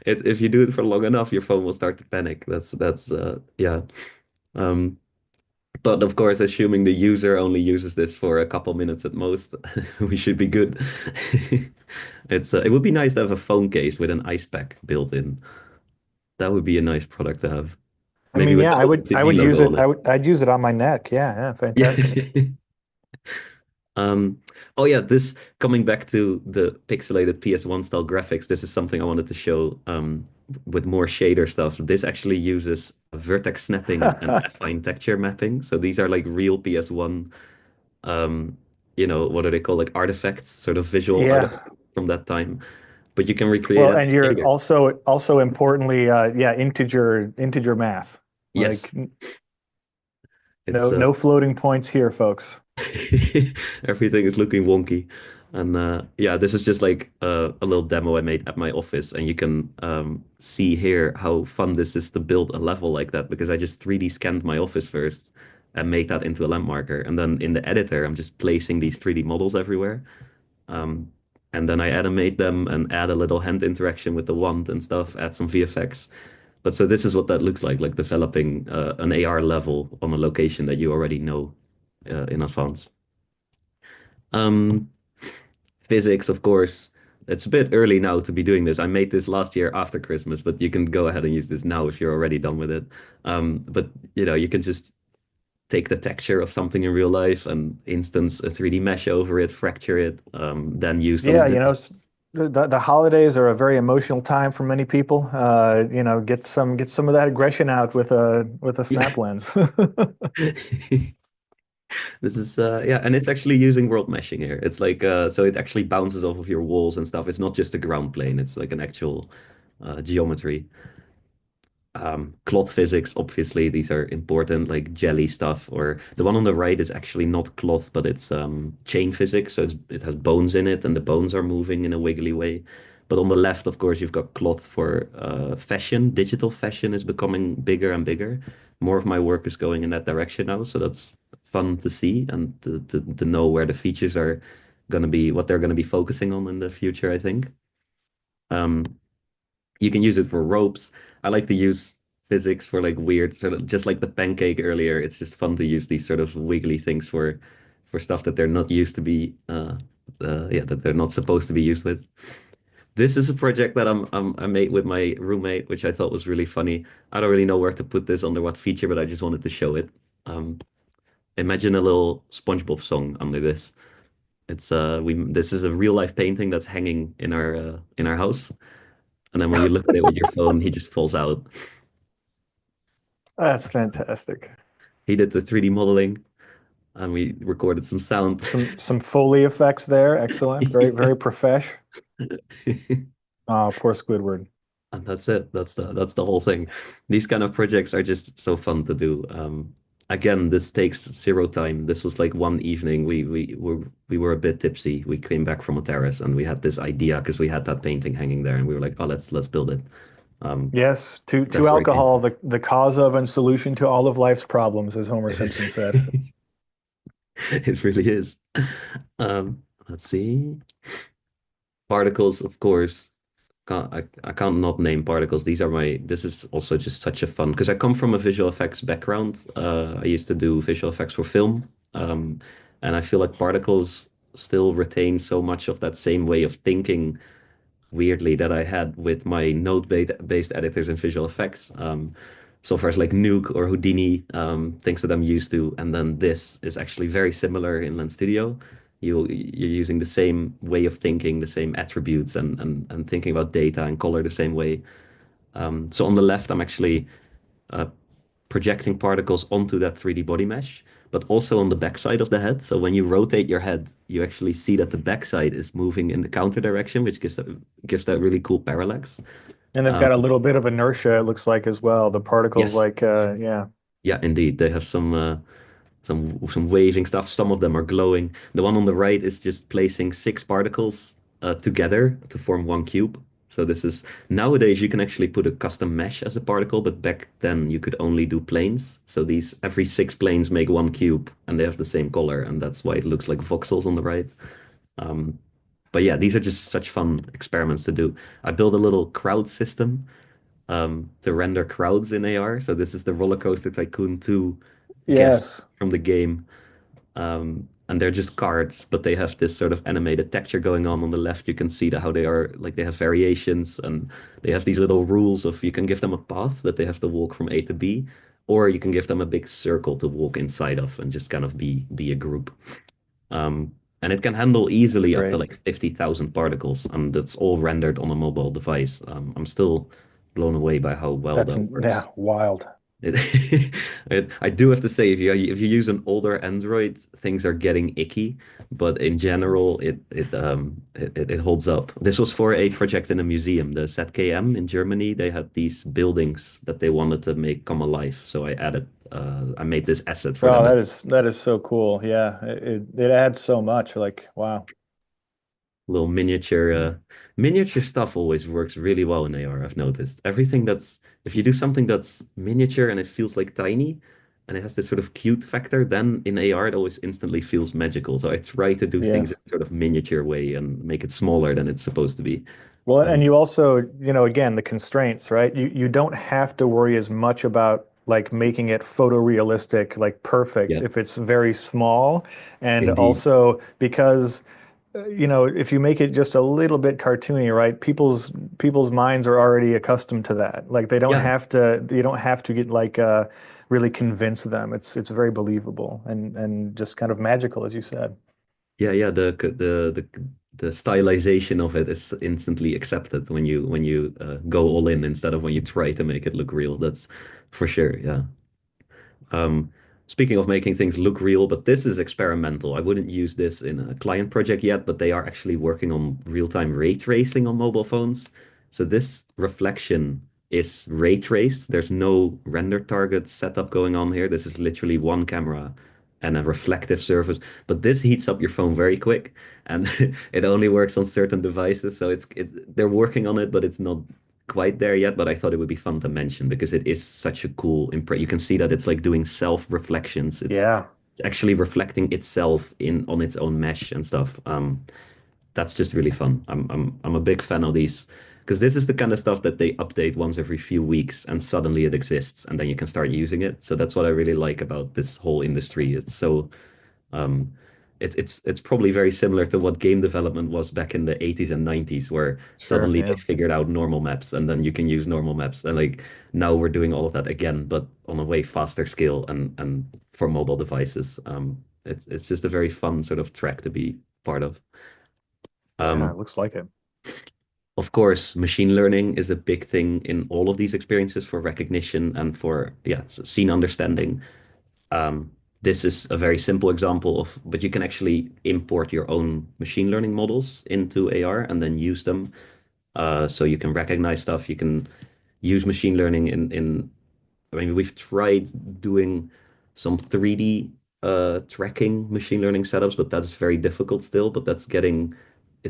if you do it for long enough, your phone will start to panic. That's yeah. Um, but of course, assuming the user only uses this for a couple minutes at most, we should be good. It would be nice to have a phone case with an ice pack built in. That would be a nice product to have. I Maybe mean, with yeah, the I OpenCV would use logo it. on it. I'd use it on my neck. Yeah, yeah, fantastic. Yeah. Um, oh yeah, this coming back to the pixelated PS1 style graphics, this is something I wanted to show with more shader stuff. This actually uses vertex snapping and affine texture mapping. So these are like real PS1, um, what are they called? Like artifacts, sort of visual Yeah. artifacts from that time. But you can recreate Well, that and with you're shader. also importantly, yeah, integer math. Like Yes, it's no floating points here, folks. everything is looking wonky. And yeah, this is just like a little demo I made at my office, and you can see here how fun this is to build a level like that because I just 3D scanned my office first and made that into a landmarker. And then in the editor, I'm just placing these 3D models everywhere. Um, and then I animate them and add a little hand interaction with the wand and stuff, add some VFX. But so this is what that looks like developing an AR level on a location that you already know in advance. Um, Physics, of course. It's a bit early now to be doing this. I made this last year after Christmas, but you can go ahead and use this now if you're already done with it. But you can just take the texture of something in real life and instance a 3D mesh over it, fracture it, then use some Yeah, of this. the holidays are a very emotional time for many people. Get some of that aggression out with a Yeah. snap lens. This is yeah, and it's actually using world meshing here. It's like so it actually bounces off of your walls and stuff. It's not just a ground plane, it's like an actual geometry. Cloth physics, obviously, these are important, like jelly stuff. Or the one on the right is actually not cloth, but it's chain physics. So it has bones in it, and the bones are moving in a wiggly way. But on the left, of course, you've got cloth for fashion. Digital fashion is becoming bigger and bigger. More of my work is going in that direction now, so that's fun to see and to know where the features are going to be, what they're going to be focusing on in the future, I think. Um, you can use it for ropes. I like to use physics for like weird sort of just like the pancake earlier. It's just fun to use these sort of wiggly things for stuff that they're not used to be yeah, that they're not supposed to be used with. This is a project that I made with my roommate, which I thought was really funny. I don't really know where to put this under what feature, but I just wanted to show it. Um, Imagine a little SpongeBob song under this. It's we this is a real life painting that's hanging in our house. And then when you look at it with your phone, he just falls out. That's fantastic. He did the 3D modeling and we recorded some sound. Some Foley effects there. Excellent. Very profesh. Oh, poor Squidward. And that's it. That's the whole thing. These kind of projects are just so fun to do. Again, this takes zero time. This was like one evening. We were a bit tipsy. We came back from a terrace and we had this idea because we had that painting hanging there and we were like, oh, let's build it. Um, Yes, to that's where it came alcohol, from. the cause of and solution to all of life's problems, as Homer It is. Simpson said. It really is. Let's see. Particles, of course. I can't not name particles. This is also just such a fun because I come from a visual effects background. I used to do visual effects for film. And I feel like particles still retain so much of that same way of thinking weirdly that I had with my node-based editors in visual effects. Softwares like Nuke or Houdini, things that I'm used to. And then this is actually very similar in Lens Studio. You're using the same way of thinking, the same attributes, and thinking about data and color the same way. So on the left, I'm actually uh, projecting particles onto that 3D body mesh, but also on the backside of the head. So when you rotate your head, you actually see that the backside is moving in the counter direction, which gives that really cool parallax. And they've Um, got a little bit of inertia, it looks like, as well. The particles, yes, like, yeah. yeah, indeed, they have some waving stuff. Some of them are glowing. The one on the right is just placing six particles together to form one cube. So this is nowadays you can actually put a custom mesh as a particle, but back then you could only do planes. So these every six planes make one cube, and they have the same color, and that's why it looks like voxels on the right. Um, but yeah, these are just such fun experiments to do. I built a little crowd system to render crowds in AR. So this is the Roller Coaster Tycoon 2 guest Yes. from the game. And they're just cards, but they have this sort of animated texture going on the left. You can see how they are like they have variations and they have these little rules of you can give them a path that they have to walk from A to B, or you can give them a big circle to walk inside of and just kind of be a group. Um, and it can handle That's easily up to great. like 50,000 particles, and that's all rendered on a mobile device. I'm still blown away by how well That's, that yeah, works. wild. It, I do have to say, if you use an older Android, things are getting icky, but in general, it holds up. This was for a project in a museum, the ZKM in Germany. They had these buildings that they wanted to make come alive, so I made this asset for Oh, them. that is so cool. Yeah. It adds so much. Like, wow. Little miniature stuff always works really well in AR, I've noticed. Everything that's if you do something that's miniature and it feels like tiny and it has this sort of cute factor, then in AR it always instantly feels magical. So I try to do things in Yes. a sort of miniature way and make it smaller than it's supposed to be. Well, and Um, you also, again, the constraints, right? You don't have to worry as much about like making it photorealistic, like perfect yeah, if it's very small. And indeed. also because if you make it just a little bit cartoony, right? People's minds are already accustomed to that. Like Yeah, you don't have to get like really convince them. It's very believable and just kind of magical, as you said. yeah. The stylization of it is instantly accepted when you go all in instead of when you try to make it look real. That's for sure. Yeah. Um, Speaking of making things look real, but this is experimental. I wouldn't use this in a client project yet, but they are actually working on real-time ray tracing on mobile phones. So this reflection is ray traced. There's no render target setup going on here. This is literally one camera and a reflective surface. But this heats up your phone very quick, and it only works on certain devices. So they're working on it, but it's not quite there yet, but I thought it would be fun to mention because it is such a cool imprint. You can see that it's like doing self-reflections. Yeah, It's actually reflecting itself in on its own mesh and stuff. That's just really fun. I'm a big fan of these because this is the kind of stuff that they update once every few weeks and suddenly it exists and then you can start using it. So that's what I really like about this whole industry. It's so um, it's probably very similar to what game development was back in the 80s and 90s, where sure. suddenly they Yeah. figured out normal maps and then you can use normal maps. And like now we're doing all of that again, but on a way faster scale and for mobile devices. It's just a very fun sort of track to be part of. Yeah, it Um, looks like it. of course, machine learning is a big thing in all of these experiences for recognition and for scene understanding. Um, this is a very simple example but you can actually import your own machine learning models into AR and then use them. So you can recognize stuff. You can use machine learning I mean, we've tried doing some 3D tracking machine learning setups, but that's very difficult still, but it's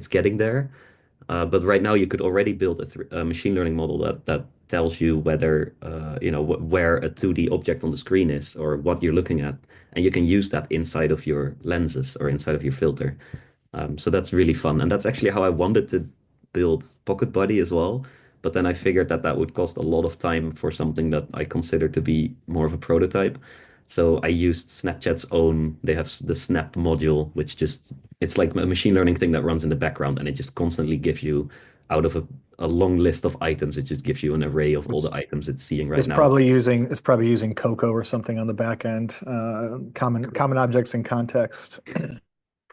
getting there. But right now, you could already build a machine learning model that tells you whether where a 2D object on the screen is or what you're looking at, and you can use that inside of your lenses or inside of your filter. So that's really fun, and that's actually how I wanted to build Pocket Buddy as well. But then I figured that that would cost a lot of time for something that I consider to be more of a prototype. So I used Snapchat's own, they have the Snap module, which just, it's like a machine learning thing that runs in the background and it just constantly gives you out of a long list of items, it just gives you an array of all It's the items it's seeing right it's now. probably using Coco or something on the back end. Common objects in context.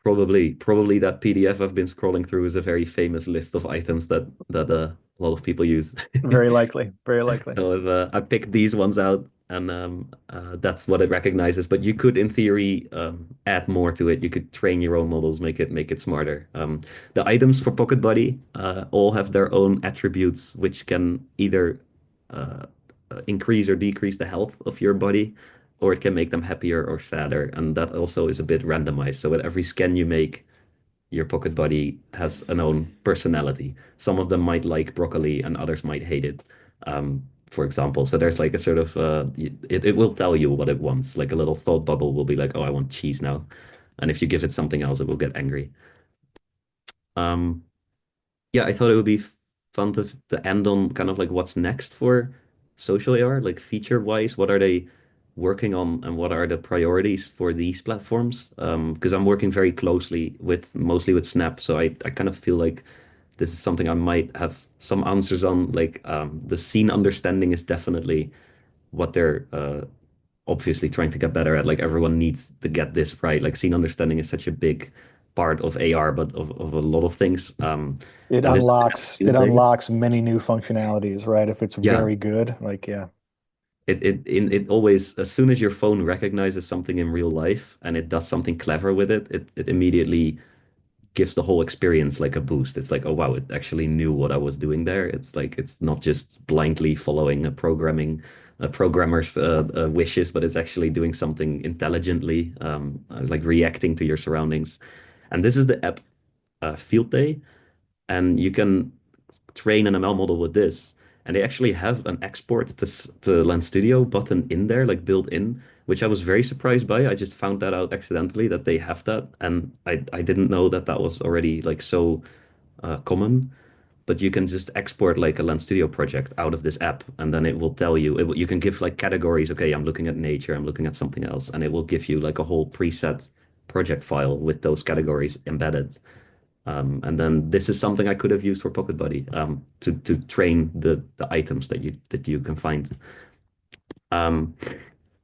Probably that PDF I've been scrolling through is a very famous list of items that a lot of people use. Very likely, very likely. So I picked these ones out, and that's what it recognizes. But you could, in theory, add more to it. You could train your own models, make it smarter. The items for Pocket Buddy all have their own attributes, which can either uh, increase or decrease the health of your body, or it can make them happier or sadder. And that also is a bit randomized. So with every scan you make, your pocket buddy has an own personality. Some of them might like broccoli and others might hate it, for example. So there's like a sort of it will tell you what it wants. Like a little thought bubble will be like, oh, I want cheese now. And if you give it something else, it will get angry. Um, yeah, I thought it would be fun to end on kind of like what's next for social AR, like feature wise. What are they working on and what are the priorities for these platforms? Because I'm working very closely with mostly with Snap, so I kind of feel like this is something I might have some answers on. Like the scene understanding is definitely what they're obviously trying to get better at. Like everyone needs to get this right. Like scene understanding is such a big part of AR, but of a lot of things. It And this is the kind of unlocks it field day. unlocks many new functionalities, right? If it's Yeah, very good, like yeah. it always, as soon as your phone recognizes something in real life and it does something clever with it, it immediately gives the whole experience like a boost. It's like, oh wow, it actually knew what I was doing there. It's like it's not just blindly following a programmer's wishes, but it's actually doing something intelligently, like reacting to your surroundings. And this is the app Field Day, and you can train an ML model with this. And they actually have an export to Lens Studio button in there, like built in, which I was very surprised by. I just found that out accidentally that they have that, and I didn't know that that was already like so common. But you can just export like a Lens Studio project out of this app, and then it will tell you. You can give like categories. Okay, I'm looking at nature. I'm looking at something else, and it will give you like a whole preset project file with those categories embedded. And then this is something I could have used for Pocket Buddy to train the items that you can find. Um,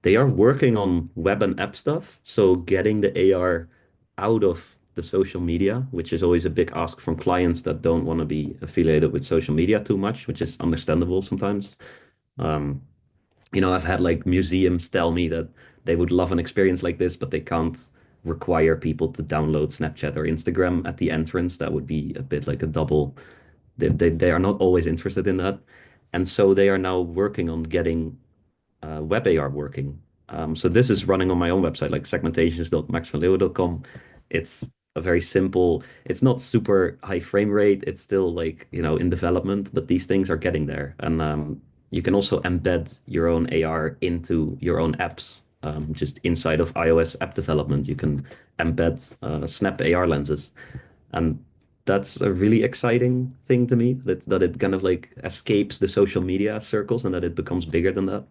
they are working on web and app stuff, so getting the AR out of the social media, which is always a big ask from clients that don't want to be affiliated with social media too much, which is understandable sometimes. Um, I've had like museums tell me that they would love an experience like this, but they can't require people to download Snapchat or Instagram at the entrance. That would be a bit like a double. They are not always interested in that. And so they are now working on getting web AR working. So this is running on my own website, like segmentations.maxvanleeuwen.com. It's a very simple, it's not super high frame rate. It's still like, in development, but these things are getting there. And you can also embed your own AR into your own apps. Just inside of iOS app development, you can embed Snap AR lenses. And that's a really exciting thing to me that it kind of like escapes the social media circles and that it becomes bigger than that.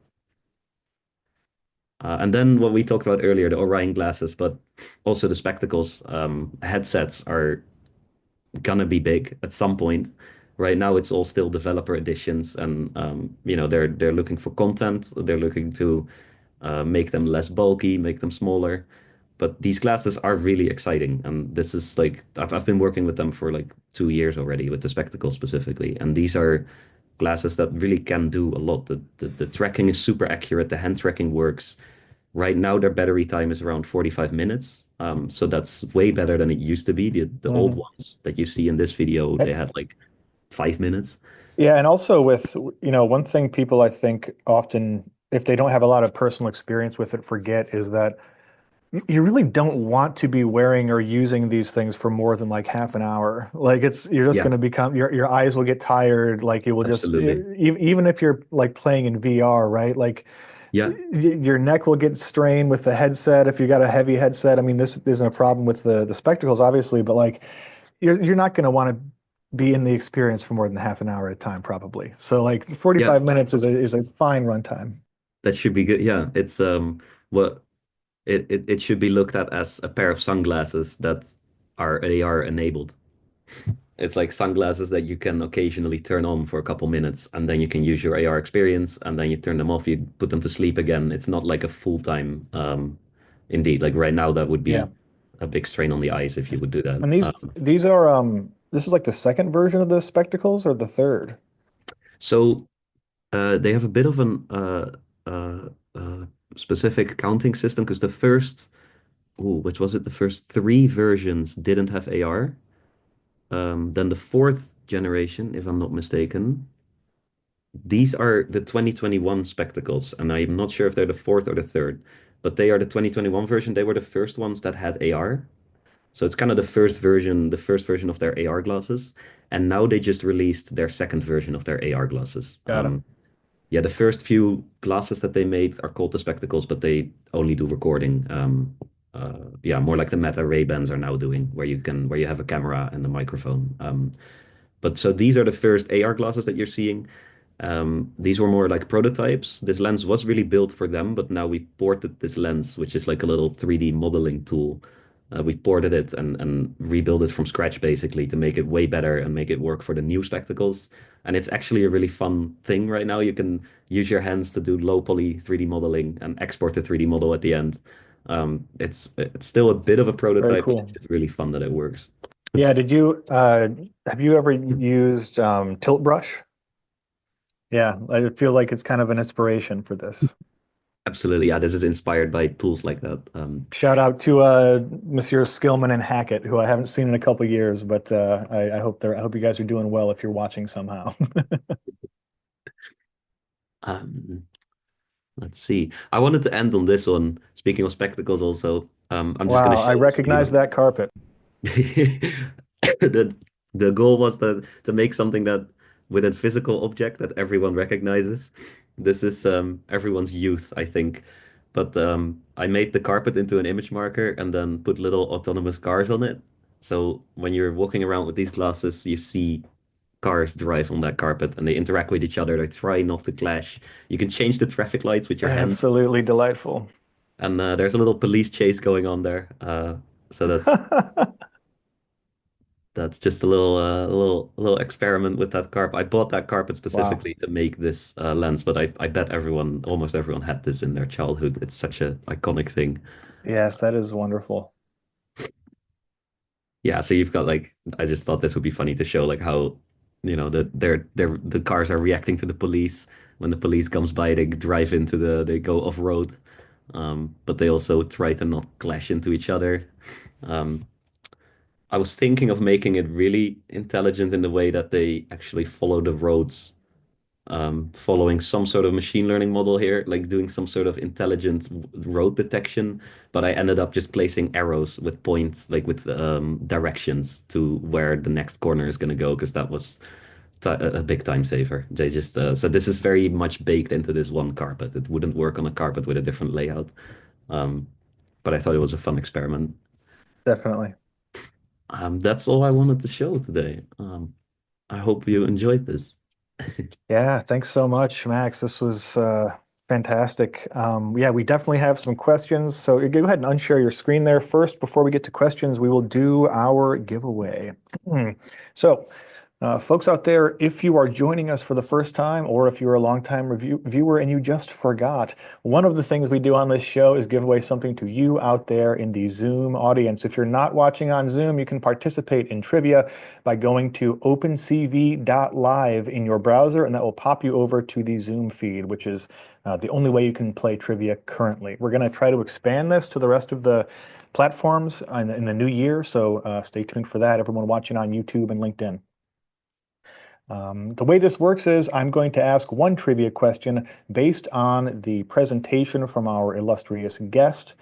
And then what we talked about earlier, the Orion glasses, but also the spectacles, headsets are gonna be big at some point. Right now, it's all still developer editions, and they're looking for content. They're looking to make them less bulky, make them smaller. But these glasses are really exciting, and this is like I've been working with them for like 2 years already with the spectacles specifically, and these are glasses that really can do a lot. The tracking is super accurate. The hand tracking works. Right now, their battery time is around 45 minutes. So that's way better than it used to be. The old Mhm. ones that you see in this video, they had like 5 minutes. Yeah, and also with, one thing people I think often, if they don't have a lot of personal experience with it, forget is that you really don't want to be wearing or using these things for more than like half an hour. Like you're just going Yeah, to become your eyes will get tired. Like it will just absolutely. even if you're like playing in VR, right? Like Yeah, your neck will get strained with the headset if you got a heavy headset. I mean, this isn't a problem with the spectacles, obviously, but like you're not going to want to be in the experience for more than half an hour at a time, probably. So like yeah, 45 minutes is a fine runtime. that should be good. Yeah, it's what it should be looked at as a pair of sunglasses that are AR enabled. It's like sunglasses that you can occasionally turn on for a couple minutes and then you can use your AR experience and then you turn them off, you put them to sleep again. It's not like a full time indeed. Like right now that would Yeah. be a big strain on the eyes if you would do that. And these are this is like the second version of the spectacles or the third? So they have a bit of an uh, uh, specific counting system because the first, ooh, which was it? The first three versions didn't have AR. Then the fourth generation, if I'm not mistaken, these are the 2021 spectacles, and I'm not sure if they're the fourth or the third, but they are the 2021 version. They were the first ones that had AR. So it's kind of the first version of their AR glasses. And now they just released their second version of their AR glasses. Got it. Yeah, the first few glasses that they made are called the spectacles, but they only do recording. Yeah, more like the Meta Ray-Bans are now doing, where you have a camera and a microphone. But so these are the first AR glasses that you're seeing. These were more like prototypes. This lens was really built for them, but now we ported this lens, which is like a little 3D modeling tool. We ported it and rebuilt it from scratch basically to make it way better and make it work for the new spectacles. And it's actually a really fun thing right now. You can use your hands to do low poly 3D modeling and export the 3D model at the end. It's still a bit of a Very prototype, but it's cool. just really fun that it works. Yeah, did you have you ever used tilt brush? Yeah, it feels like it's kind of an inspiration for this. Absolutely, yeah. This is inspired by tools like that. Shout out to Monsieur Skillman and Hackett, who I haven't seen in a couple years, but I hope you guys are doing well if you're watching somehow. Um, let's see. I wanted to end on this one. Speaking of spectacles, also, I'm just going Wow, to I show recognize you. that carpet. the the goal was to make something that with a physical object that everyone recognizes. This is everyone's youth, I think. But I made the carpet into an image marker and then put little autonomous cars on it. So when you're walking around with these glasses, you see cars drive on that carpet and they interact with each other. They try not to clash. You can change the traffic lights with your hand, Absolutely delightful. and there's a little police chase going on there. So that's just a little experiment with that carpet. I bought that carpet Wow. specifically to make this lens, but I bet almost everyone had this in their childhood. It's such a iconic thing. Yes, that is wonderful. Yeah, so you've got like I just thought this would be funny to show like how the cars are reacting to the police. When the police comes by, they drive into they go off road. But they also try to not clash into each other. Um, I was thinking of making it really intelligent in the way that they actually follow the roads, following some sort of machine learning model here, like doing some sort of intelligent road detection. But I ended up just placing arrows with points, like with directions to where the next corner is going to go, because that was a big time saver. They just so this is very much baked into this one carpet. It wouldn't work on a carpet with a different layout. Um, but I thought it was a fun experiment. Definitely. That's all I wanted to show today. I hope you enjoyed this. Yeah, thanks so much, Max. This was fantastic. Yeah, we definitely have some questions. So go ahead and unshare your screen there first. Before we get to questions, we will do our giveaway. So folks out there, if you are joining us for the first time, or if you're a longtime viewer and you just forgot, one of the things we do on this show is give away something to you out there in the Zoom audience. If you're not watching on Zoom, you can participate in trivia by going to opencv.live in your browser, and that will pop you over to the Zoom feed, which is the only way you can play trivia currently. We're going to try to expand this to the rest of the platforms in the new year, so stay tuned for that, everyone watching on YouTube and LinkedIn. The way this works is I'm going to ask one trivia question based on the presentation from our illustrious guest.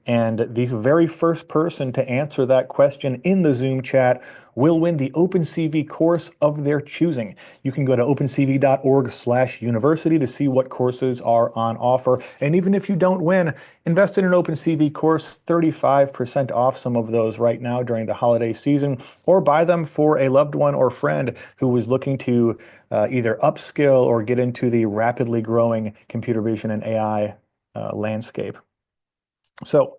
And the very first person to answer that question in the Zoom chat will win the OpenCV course of their choosing. You can go to opencv.org/university to see what courses are on offer. And even if you don't win, invest in an OpenCV course, 35% off some of those right now during the holiday season, or buy them for a loved one or friend who is looking to either upskill or get into the rapidly growing computer vision and AI landscape. So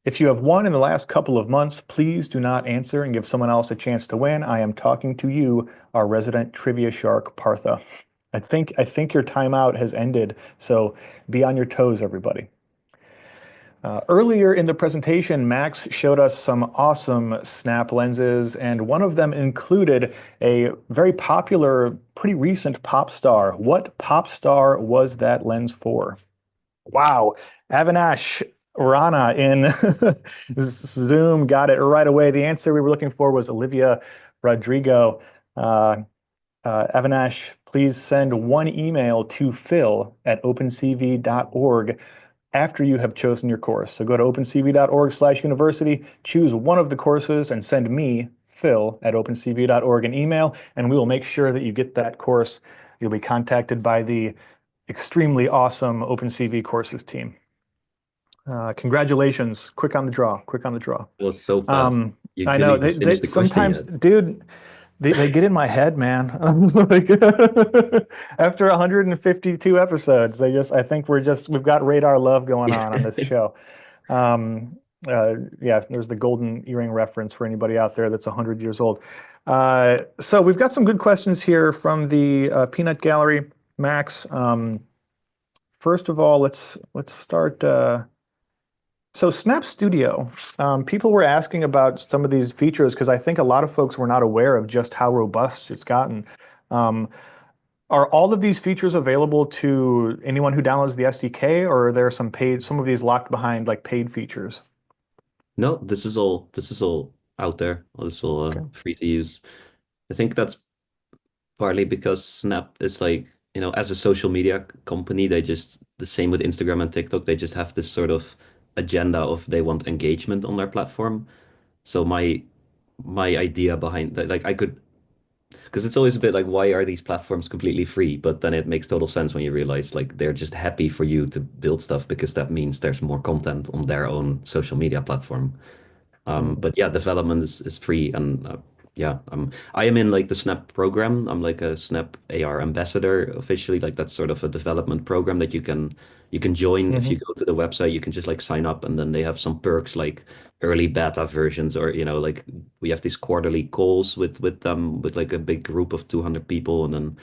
if you have won in the last couple of months, please do not answer and give someone else a chance to win. I am talking to you, our resident trivia shark, Partha. I think your timeout has ended, so be on your toes, everybody. Earlier in the presentation, Max showed us some awesome snap lenses, and one of them included a very popular, pretty recent pop star. What pop star was that lens for? Wow. Avinash Rana in Zoom got it right away. The answer we were looking for was Olivia Rodrigo. Uh, Avinash, please send one email to phil@opencv.org after you have chosen your course. So go to opencv.org/university, choose one of the courses, and send me, phil@opencv.org, an email, and we will make sure that you get that course. You'll be contacted by the extremely awesome OpenCV courses team. Congratulations. Quick on the draw. Quick on the draw. It was so fast. Um, You I didn't know even they finish the question sometimes, yet. dude, they get in my head, man. Like, after 152 episodes, I think we've got radar love going on this show. Um, yeah, there's the golden earring reference for anybody out there that's 100 years old. So we've got some good questions here from the Peanut Gallery, Max. First of all, let's start. So Snap Studio, people were asking about some of these features because I think a lot of folks were not aware of just how robust it's gotten. Um, are all of these features available to anyone who downloads the SDK, or are there some of these locked behind like paid features? No, this is all out there. This is all Okay. free to use. I think that's partly because Snap is like, as a social media company, they just the same with Instagram and TikTok, they just have this sort of agenda of they want engagement on their platform. So my idea behind that, like I could, because it's always a bit like, why are these platforms completely free? But then it makes total sense when you realize like they're just happy for you to build stuff because that means there's more content on their own social media platform. Mm. But yeah, development is free, and yeah, I am in like the Snap program. I'm like a Snap AR ambassador officially. Like that's sort of a development program that you can join if you Hmm. go to the website. You can just like sign up, and then they have some perks like early beta versions, or like we have these quarterly calls with like a big group of 200 people, and then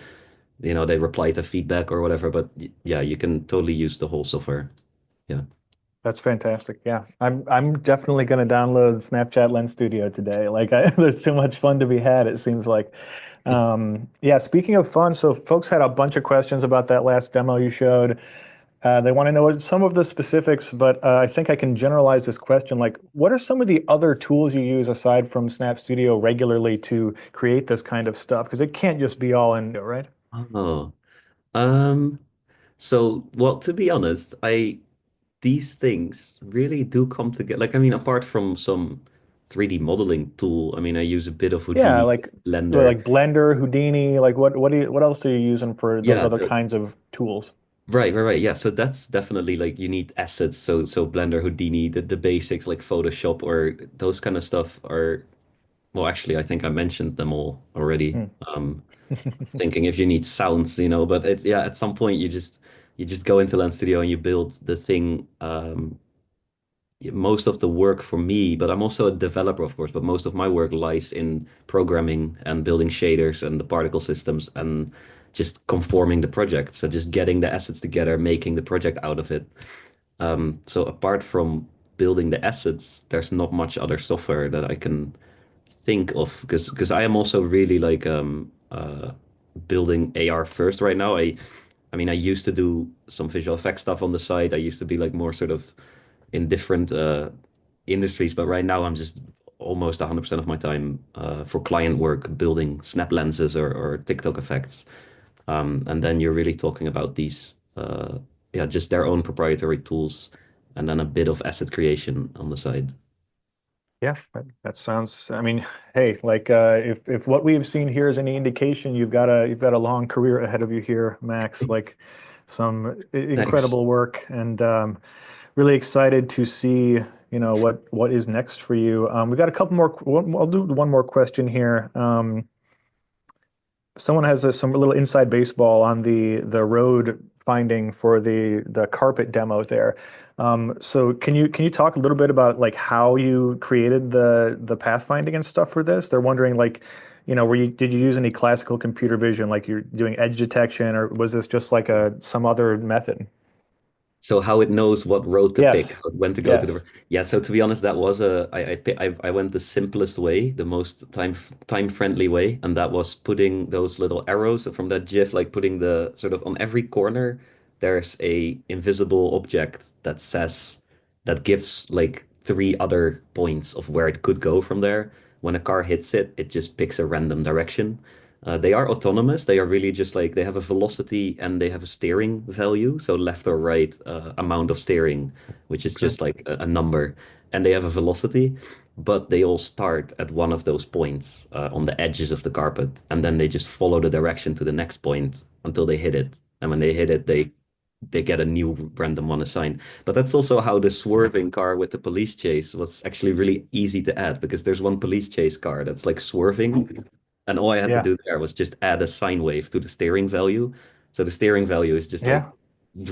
they reply to feedback or whatever. But yeah, you can totally use the whole software. Yeah. That's fantastic. Yeah, I'm definitely going to download Snapchat Lens Studio today. Like, there's too much fun to be had, it seems like. Yeah, speaking of fun, so folks had a bunch of questions about that last demo you showed. They want to know some of the specifics, but I think I can generalize this question. Like, what are some of the other tools you use aside from Snap Studio regularly to create this kind of stuff? Because it can't just be all in, right? Oh. Um, so, well, to be honest, these things really do come together. Like, I mean, apart from some 3D modeling tool, I mean, I use a bit of Yeah, Houdini, Blender. like Blender, Houdini. Like, what else are you using for those Yeah, other kinds of tools? right. Yeah, so that's definitely like you need assets. So Blender, Houdini, the basics like Photoshop or those kind of stuff are, well, actually, I think I mentioned them all already. Hmm. Thinking if you need sounds, but it's yeah, at some point you just go into Lens Studio and you build the thing. Most of the work for me, but I'm also a developer, of course, but most of my work lies in programming and building shaders and the particle systems and just conforming the project. So just getting the assets together, making the project out of it. So apart from building the assets, there's not much other software that I can think of because I am also really like building AR first right now. I mean I used to do some visual effects stuff on the side. I used to be like more sort of in different industries, but right now I'm just almost 100% of my time for client work building snap lenses or TikTok effects. And then you're really talking about these yeah, just their own proprietary tools and then a bit of asset creation on the side. Yeah, that sounds. I mean, hey, like if what we've seen here is any indication, you've got a long career ahead of you here, Max. Like some Thanks. incredible work, and really excited to see what is next for you. We've got a couple more. I'll do one more question here. Someone has some little inside baseball on the road finding for the carpet demo there. So can you talk a little bit about like how you created the pathfinding and stuff for this? They're wondering like, did you use any classical computer vision, like you're doing edge detection, or was this just like some other method? So how it knows what road to pick, Yes. when to go to the Yes. yeah. So to be honest, that was a I went the simplest way, the most time friendly way, and that was putting those little arrows from that GIF, like putting the sort of on every corner, there's a invisible object that says that gives like three other points of where it could go from there. When a car hits it, it just picks a random direction. They are autonomous. They are really just like they have a velocity and they have a steering value. So left or right amount of steering, which is Okay. just like a number. And they have a velocity, but they all start at one of those points on the edges of the carpet. And then they just follow the direction to the next point until they hit it. And when they hit it, they get a new random one assigned. But that's also how the swerving car with the police chase was actually really easy to add because there's one police chase car that's like swerving. And all I had to Yeah. do there was just add a sine wave to the steering value. So the steering value is just like Yeah.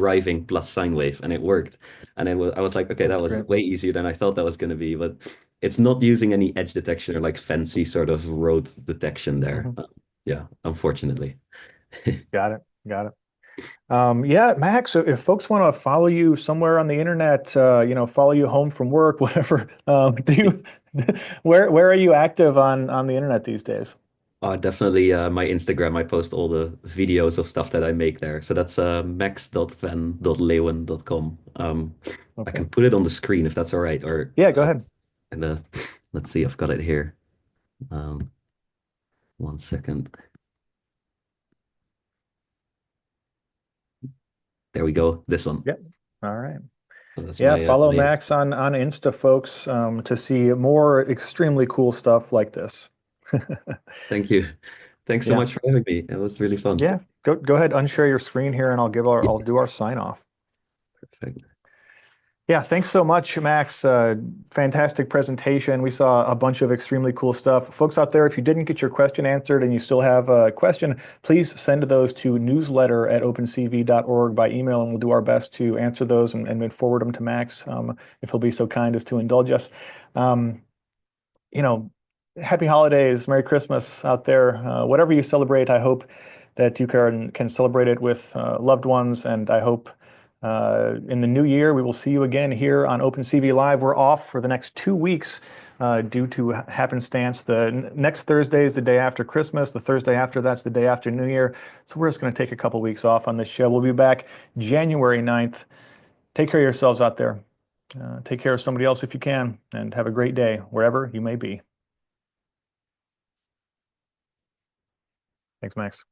driving plus sine wave, and it worked. And I was like, okay, that That's was great. way easier than I thought that was going to be. But it's not using any edge detection or like fancy sort of road detection there. Mhm. Yeah, unfortunately. Got it. Got it. Yeah, Max, if folks want to follow you somewhere on the internet, follow you home from work, whatever, do you, where are you active on the internet these days? Definitely my Instagram. I post all the videos of stuff that I make there. So that's max.van.leeuwen.com. I Okay. can put it on the screen if that's all right. Or Yeah, go ahead. and let's see, I've got it here. Um, 1 second. There we go. This one. Yeah. All right. So that's Yeah, follow my Max on Insta, folks, to see more extremely cool stuff like this. Thank you. Thanks so Yeah. much for having me. It was really fun. Yeah. Go ahead, unshare your screen here, and I'll do our sign off. Perfect. Yeah, thanks so much, Max. Fantastic presentation. We saw a bunch of extremely cool stuff. Folks out there, if you didn't get your question answered and you still have a question, please send those to newsletter@opencv.org by email, and we'll do our best to answer those and then forward them to Max, if he'll be so kind as to indulge us. Um, you know, happy holidays, Merry Christmas out there. Whatever you celebrate, I hope that you can celebrate it with loved ones, and I hope in the new year we will see you again here on OpenCV Live. We're off for the next 2 weeks due to happenstance. The next Thursday is the day after Christmas. The Thursday after that's the day after New Year. So we're just going to take a couple weeks off on this show. We'll be back January 9th. Take care of yourselves out there. Take care of somebody else if you can, and have a great day wherever you may be. Thanks, Max.